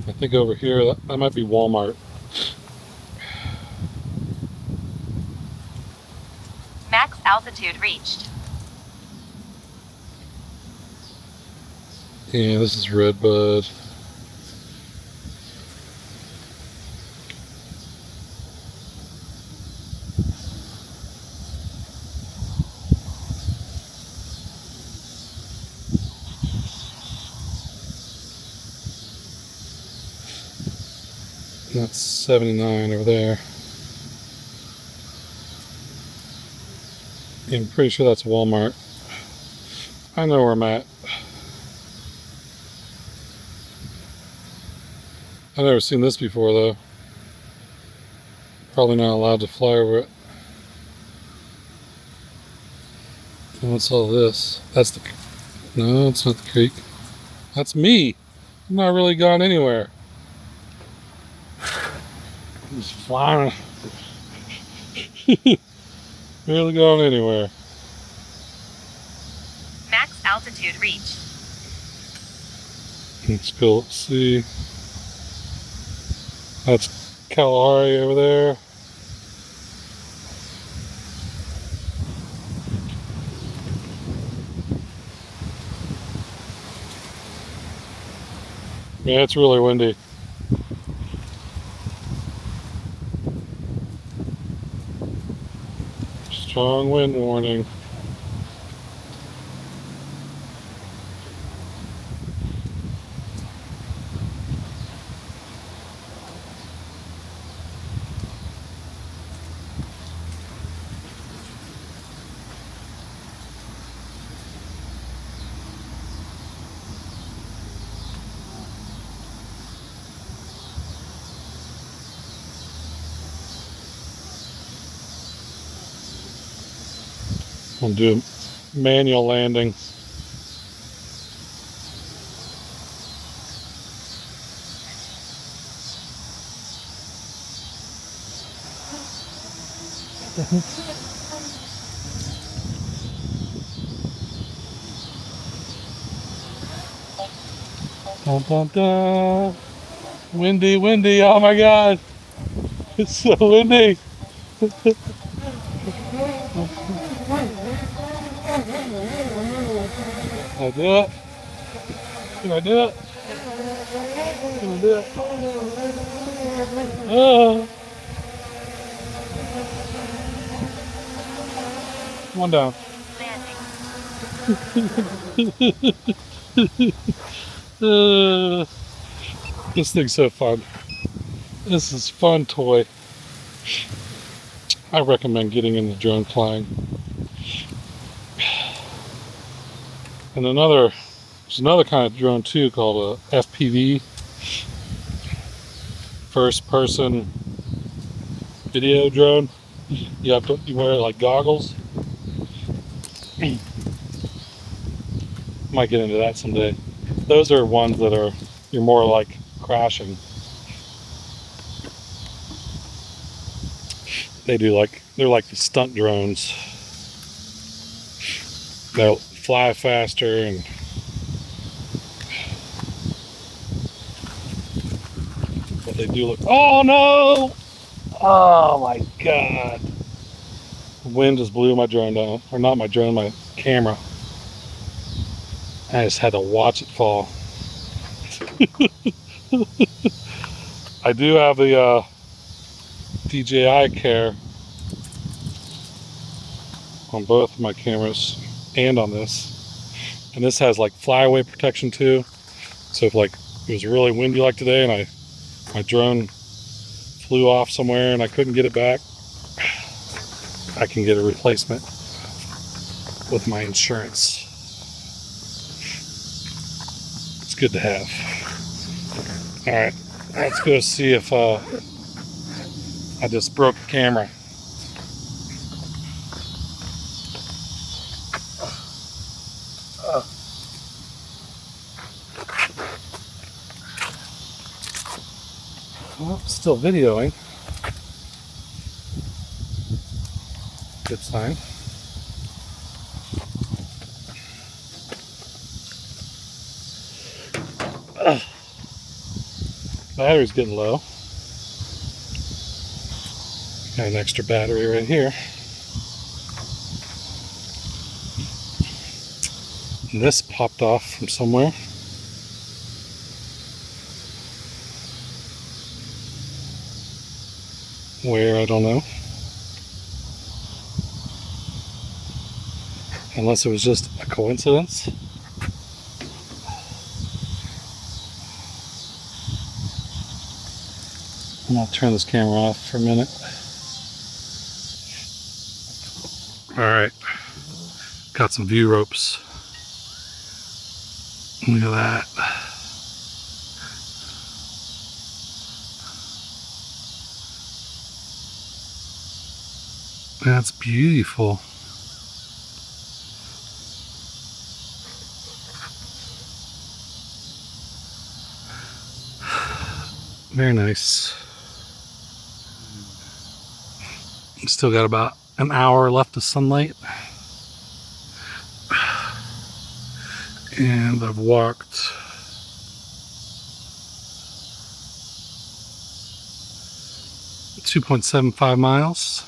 I think over here, that might be Walmart. Max altitude reached. Yeah, this is Redbud. That's 79 over there. Yeah, I'm pretty sure that's Walmart. I know where I'm at. I've never seen this before though. Probably not allowed to fly over it. And what's all this? That's the... No, it's not the creek. That's me. I'm not really gone anywhere. I'm just flying. Really going anywhere. Max altitude reached. Let's go see. That's Kalahari over there. Yeah, it's really windy. Strong wind warning. We'll do a manual landing. Dun, dun, dun. Windy, windy. Oh my God. It's so windy. Can I do it? Can I do it? Can I do it? Oh. Come on down. Uh, this thing's so fun. This is fun toy. I recommend getting into drone flying. And there's another kind of drone too called a FPV, first person video drone. You wear like goggles. Might get into that someday. Those are ones that you're more like crashing. they're like the stunt drones. They'll fly faster and but they do look. Oh no! Oh my god! The wind just blew my drone down, or not my drone, my camera. I just had to watch it fall. I do have the DJI Care on both of my cameras and on this, and this has like flyaway protection too. So if like it was really windy like today and my drone flew off somewhere and I couldn't get it back, I can get a replacement with my insurance. It's good to have. All right, let's go see if I just broke the camera. Well, still videoing. Good sign. Battery's getting low. Got an extra battery right here. And this popped off from somewhere. Where, I don't know. Unless it was just a coincidence. And I'll turn this camera off for a minute. Alright. Got some view ropes. Look at that. That's beautiful. Very nice. Still got about an hour left of sunlight. And I've walked 2.75 miles.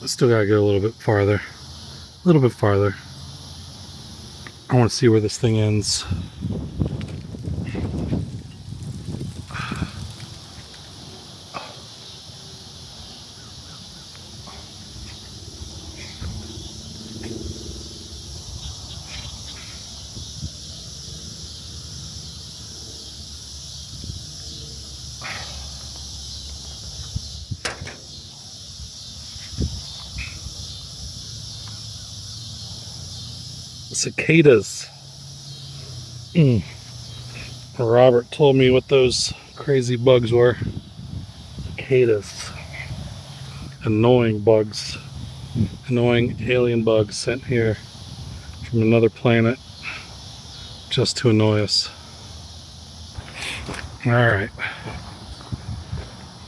Still gotta go a little bit farther. A little bit farther. I want to see where this thing ends. Cicadas. Robert told me what those crazy bugs were. Cicadas. Annoying bugs. Annoying alien bugs sent here from another planet just to annoy us. Alright.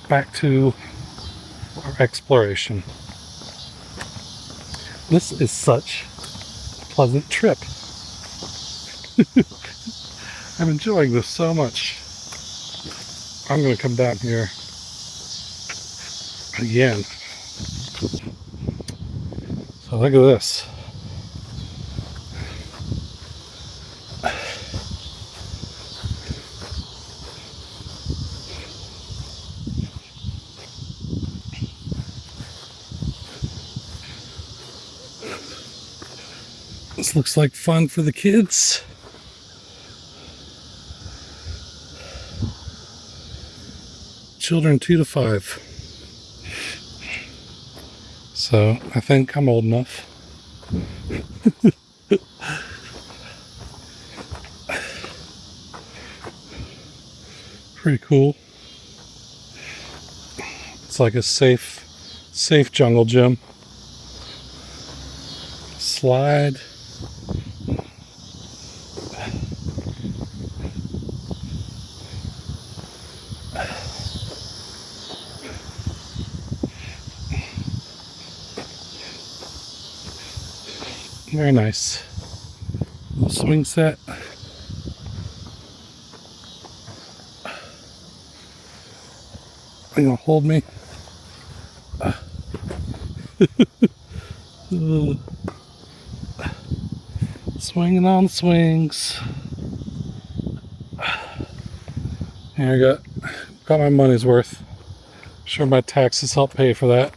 Back to our exploration. This is such pleasant trip. I'm enjoying this so much. I'm going to come down here again. So look at this. This looks like fun for the kids. Children 2 to 5. So I think I'm old enough. Pretty cool. It's like a safe jungle gym. Slide. Very nice. Little swing set. Are you gonna hold me? Swinging on swings. Here I got my money's worth. Sure, my taxes help pay for that.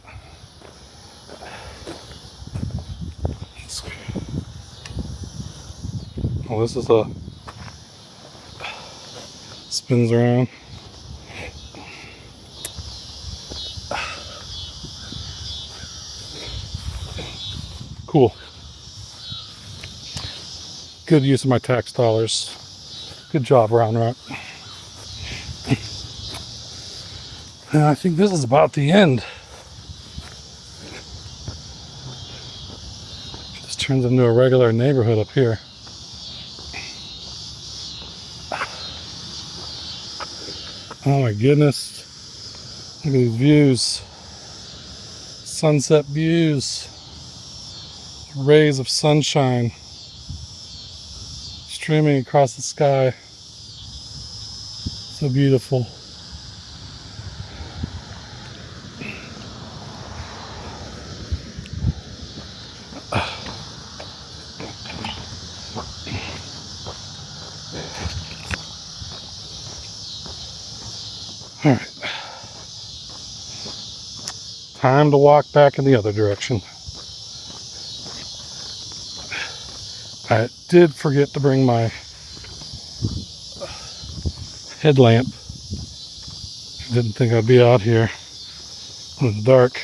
Oh, this is a spins around. Cool. Good use of my tax dollars. Good job, Round Rock. And I think this is about the end. Just turns into a regular neighborhood up here. Oh my goodness. Look at these views. Sunset views. Rays of sunshine streaming across the sky. So beautiful. All right. Time to walk back in the other direction. I did forget to bring my headlamp. Didn't think I'd be out here when it's dark.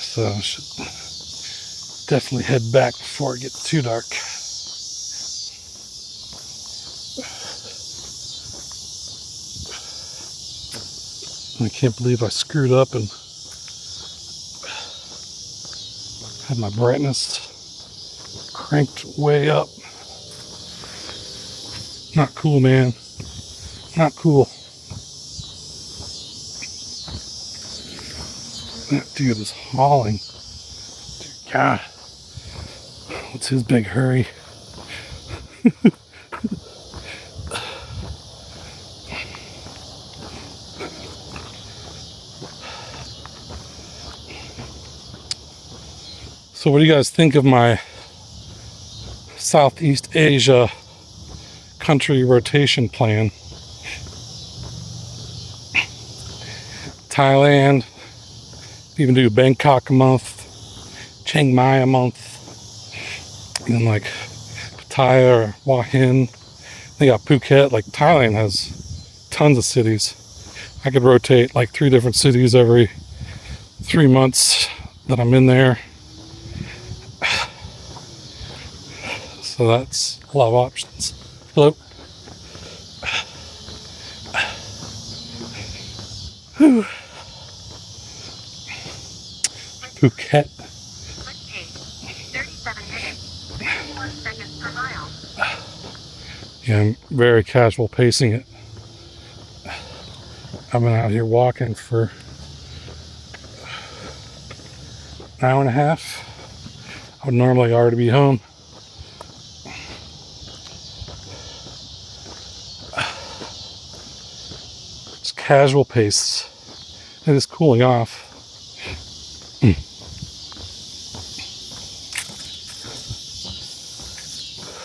So I should definitely head back before it gets too dark. I can't believe I screwed up and had my brightness cranked way up. Not cool, man. Not cool. That dude is hauling. Dear God. What's his big hurry? So what do you guys think of my Southeast Asia country rotation plan? Thailand, even do Bangkok a month, Chiang Mai a month, and like Pattaya or Hua Hin. They got Phuket. Like Thailand has tons of cities. I could rotate like 3 different cities every 3 months that I'm in there. So that's a lot of options. Hello. Whew. Phuket. 37 minutes, 51 seconds per mile. Yeah, I'm very casual pacing it. I've been out here walking for an hour and a half. I would normally already be home. It's casual pace. It is cooling off.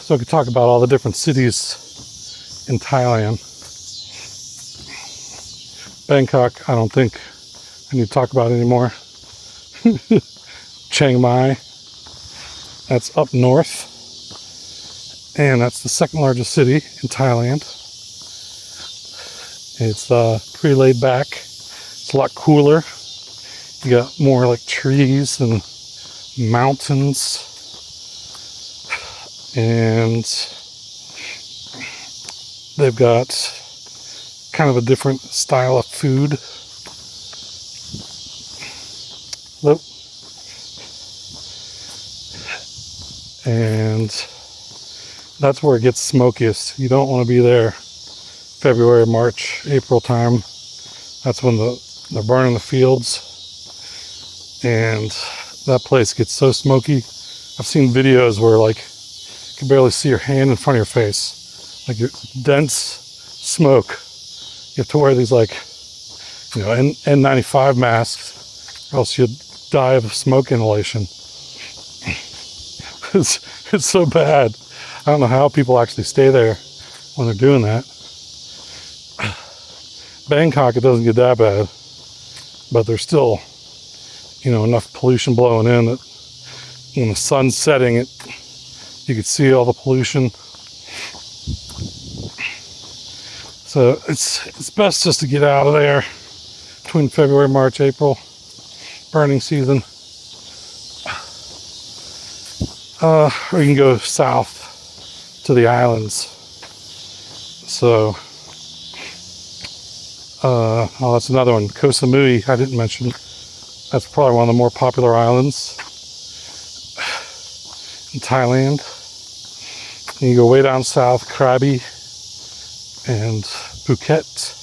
So I could talk about all the different cities in Thailand. Bangkok, I don't think I need to talk about it anymore. Chiang Mai, that's up north. And that's the second largest city in Thailand. It's pretty laid back. It's a lot cooler. You got more like trees and mountains. And They've got kind of a different style of food. Nope. And that's where it gets smokiest. You don't want to be there February, March, April time. That's when they're burning the fields. And that place gets so smoky. I've seen videos where like you can barely see your hand in front of your face. Like dense smoke. You have to wear these like, N95 masks, or else you'd die of smoke inhalation. It's so bad. I don't know how people actually stay there when they're doing that. Bangkok, it doesn't get that bad, but there's still, enough pollution blowing in that when the sun's setting, you can see all the pollution. So it's best just to get out of there between February, March, April, burning season. Or you can go south to the islands. So, that's another one. Koh Samui, I didn't mention. That's probably one of the more popular islands in Thailand. And you go way down south, Krabi and Phuket.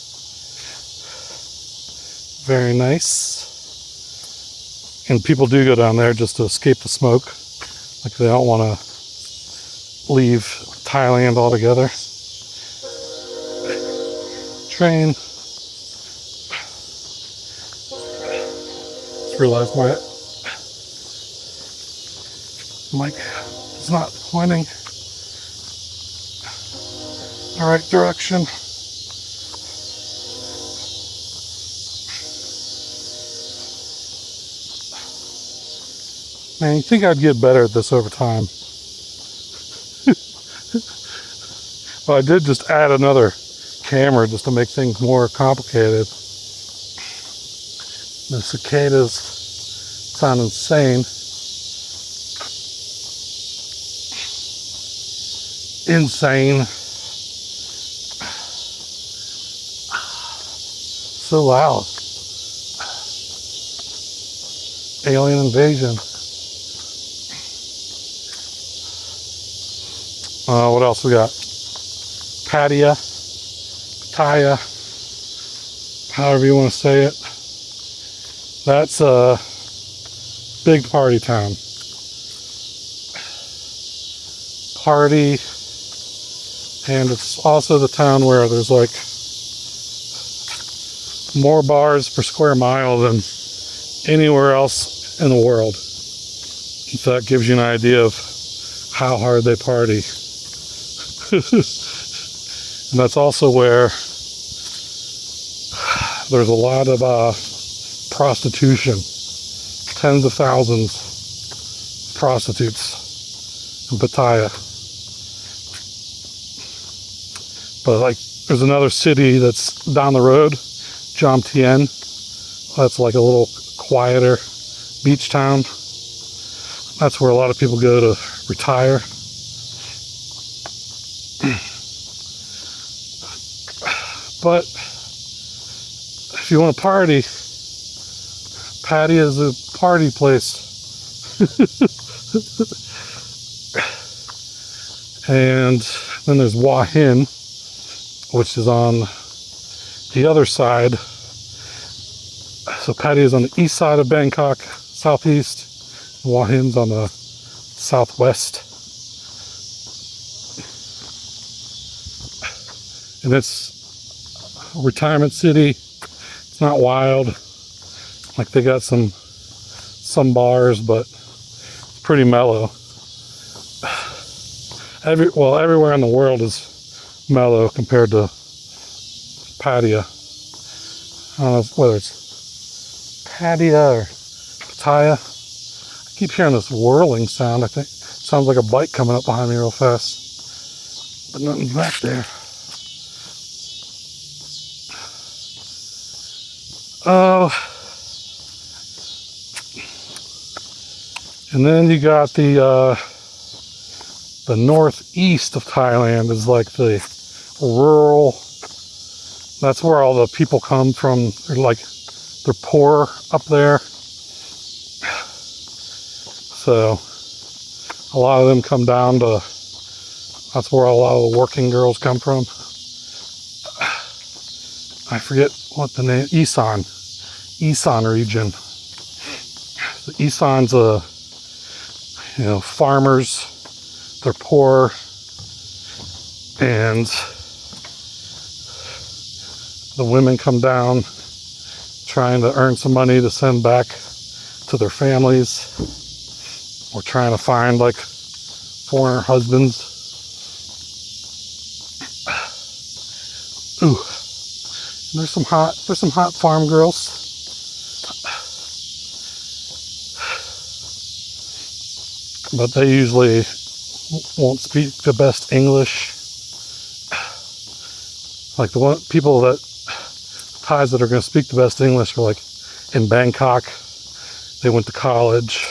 Very nice. And people do go down there just to escape the smoke. Like they don't want to leave Thailand altogether. Train. Just realized my mic is not pointing the right direction. Man, you think I'd get better at this over time. Well, I did just add another camera just to make things more complicated. The cicadas sound insane. Insane. So loud. Alien invasion. What else we got? Pattaya, Pattaya, however you want to say it. That's a big party town. Party, and it's also the town where there's like more bars per square mile than anywhere else in the world. If that gives you an idea of how hard they party. And that's also where there's a lot of prostitution. Tens of thousands of prostitutes in Pattaya. But like there's another city that's down the road, Jomtien. That's like a little quieter beach town. That's where a lot of people go to retire. But if you want to party, Pattaya is a party place. And then there's Hua Hin, which is on the other side. So Pattaya is on the east side of Bangkok, southeast. Hua Hin's on the southwest. And it's a retirement city. It's not wild. Like they got some bars, but it's pretty mellow. Everywhere in the world is mellow compared to Pattaya. I don't know whether it's Pattaya or Pattaya. I keep hearing this whirling sound. I think it sounds like a bike coming up behind me real fast. But nothing's back there. And then you got the northeast of Thailand is like the rural. That's where all the people come from. They're poor up there. So a lot of them come down to, that's where a lot of the working girls come from. I forget what the name, Isan region. The Isan's farmers. They're poor, and the women come down trying to earn some money to send back to their families, or trying to find like foreigner husbands. Ooh, there's some hot farm girls. But they usually won't speak the best English. Like the ties that are going to speak the best English are like in Bangkok. They went to college.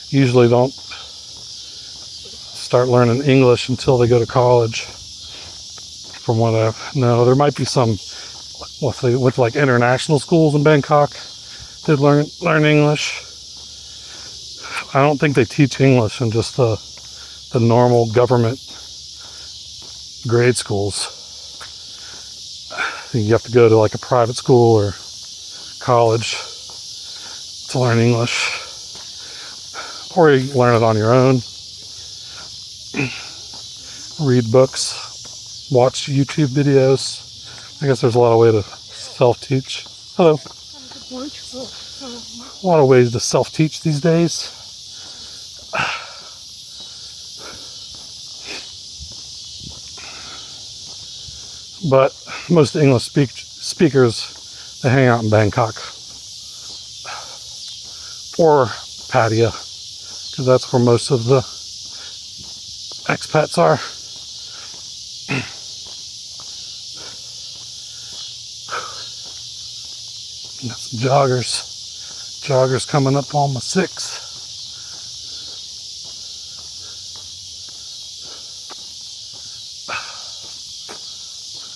Usually don't start learning English until they go to college. From what I know, there might be some. Well, if they went to like international schools in Bangkok, they'd learn English. I don't think they teach English in just the normal government grade schools. You have to go to like a private school or college to learn English, or you learn it on your own. Read books, watch YouTube videos. I guess there's a lot of ways to self-teach. Hello. A lot of ways to self-teach these days. But most English speakers, they hang out in Bangkok or Pattaya, because that's where most of the expats are. Got some joggers coming up on my 6.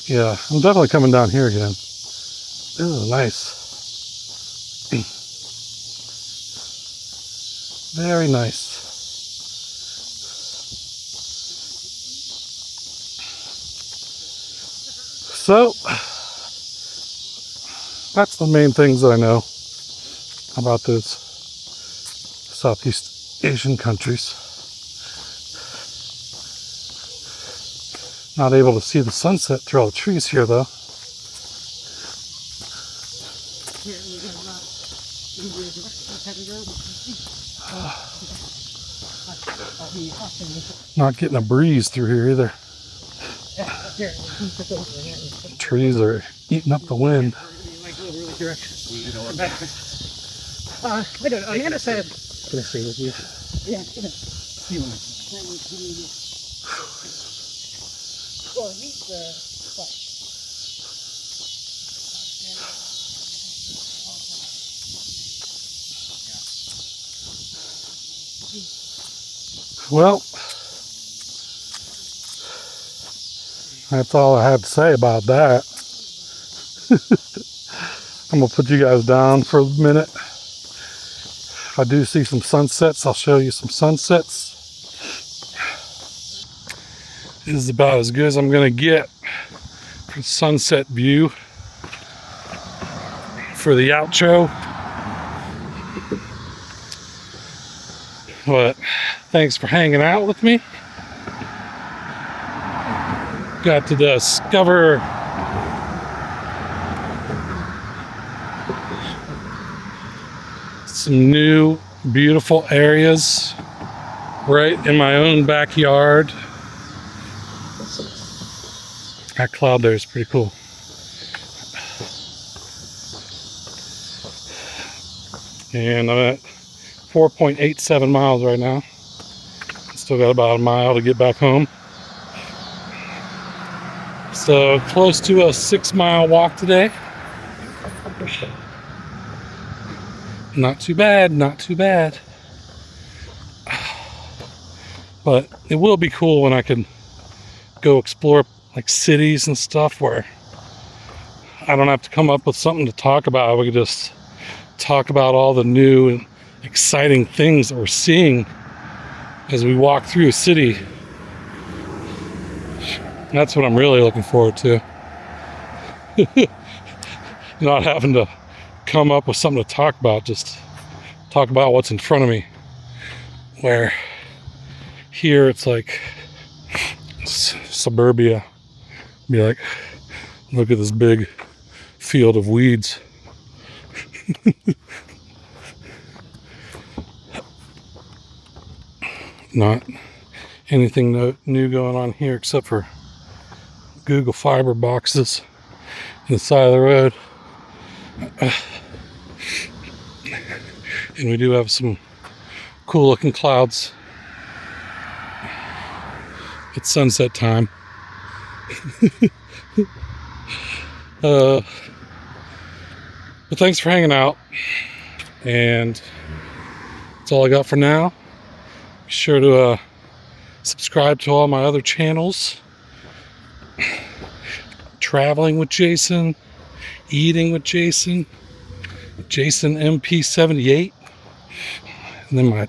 Yeah, I'm definitely coming down here again. This is nice. Very nice. So, that's the main things that I know about those Southeast Asian countries. Not able to see the sunset through all the trees here, though. Not getting a breeze through here either. Trees are eating up the wind. I don't know. Amanda said. Can I stay with you? Yeah. See you. Well, meet the flash. Well, that's all I have to say about that. I'm going to put you guys down for a minute. If I do see some sunsets, I'll show you some sunsets. This is about as good as I'm going to get for sunset view for the outro. But thanks for hanging out with me. Got to discover some new beautiful areas right in my own backyard. That cloud there is pretty cool. And I'm at 4.87 miles right now. Still got about a mile to get back home. So close to a 6-mile walk today. Not too bad, not too bad. But it will be cool when I can go explore like cities and stuff where I don't have to come up with something to talk about. We could just talk about all the new and exciting things that we're seeing as we walk through a city. And that's what I'm really looking forward to. Not having to come up with something to talk about, just talk about what's in front of me. Where here it's like suburbia. Be like, look at this big field of weeds. Not anything new going on here except for Google Fiber boxes on the side of the road. And we do have some cool looking clouds. It's sunset time. But thanks for hanging out. And that's all I got for now. Be sure to subscribe to all my other channels. Traveling with Jason, eating with Jason, Jason MP78. And then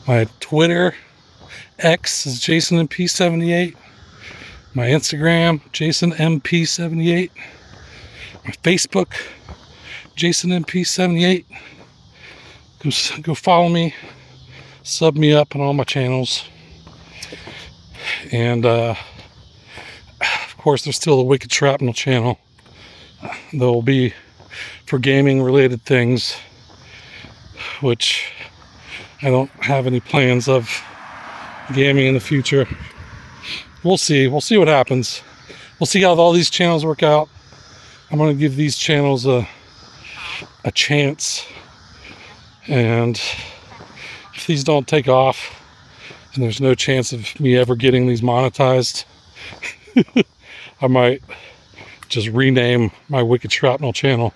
my Twitter X is Jason MP78. My Instagram, Jason MP78. My Facebook, Jason MP78. Go follow me. Sub me up on all my channels. And of course there's still the Wicked Shrapnel channel. That will be for gaming related things, which I don't have any plans of gaming in the future. We'll see what happens. We'll see how all these channels work out. I'm going to give these channels a chance, and if these don't take off and there's no chance of me ever getting these monetized, I might just rename my Wicked Shrapnel channel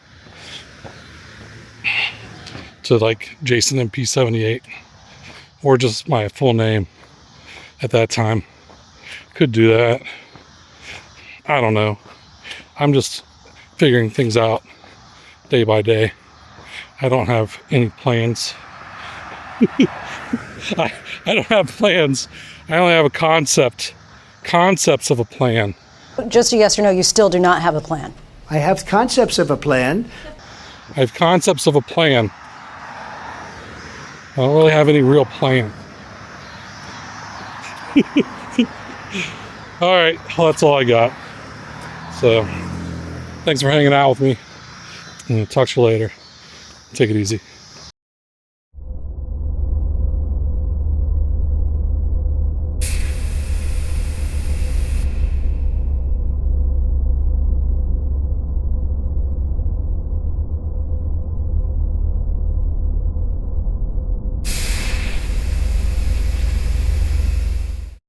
to like Jason MP78, or just my full name at that time. Could do that. I don't know. I'm just figuring things out day by day. I don't have any plans. I don't have plans. I only have a concept. Concepts of a plan. Just a yes or no, you still do not have a plan. I have concepts of a plan. I have concepts of a plan. I don't really have any real plan. All right, well, that's all I got. So, thanks for hanging out with me. And I'll talk to you later. Take it easy.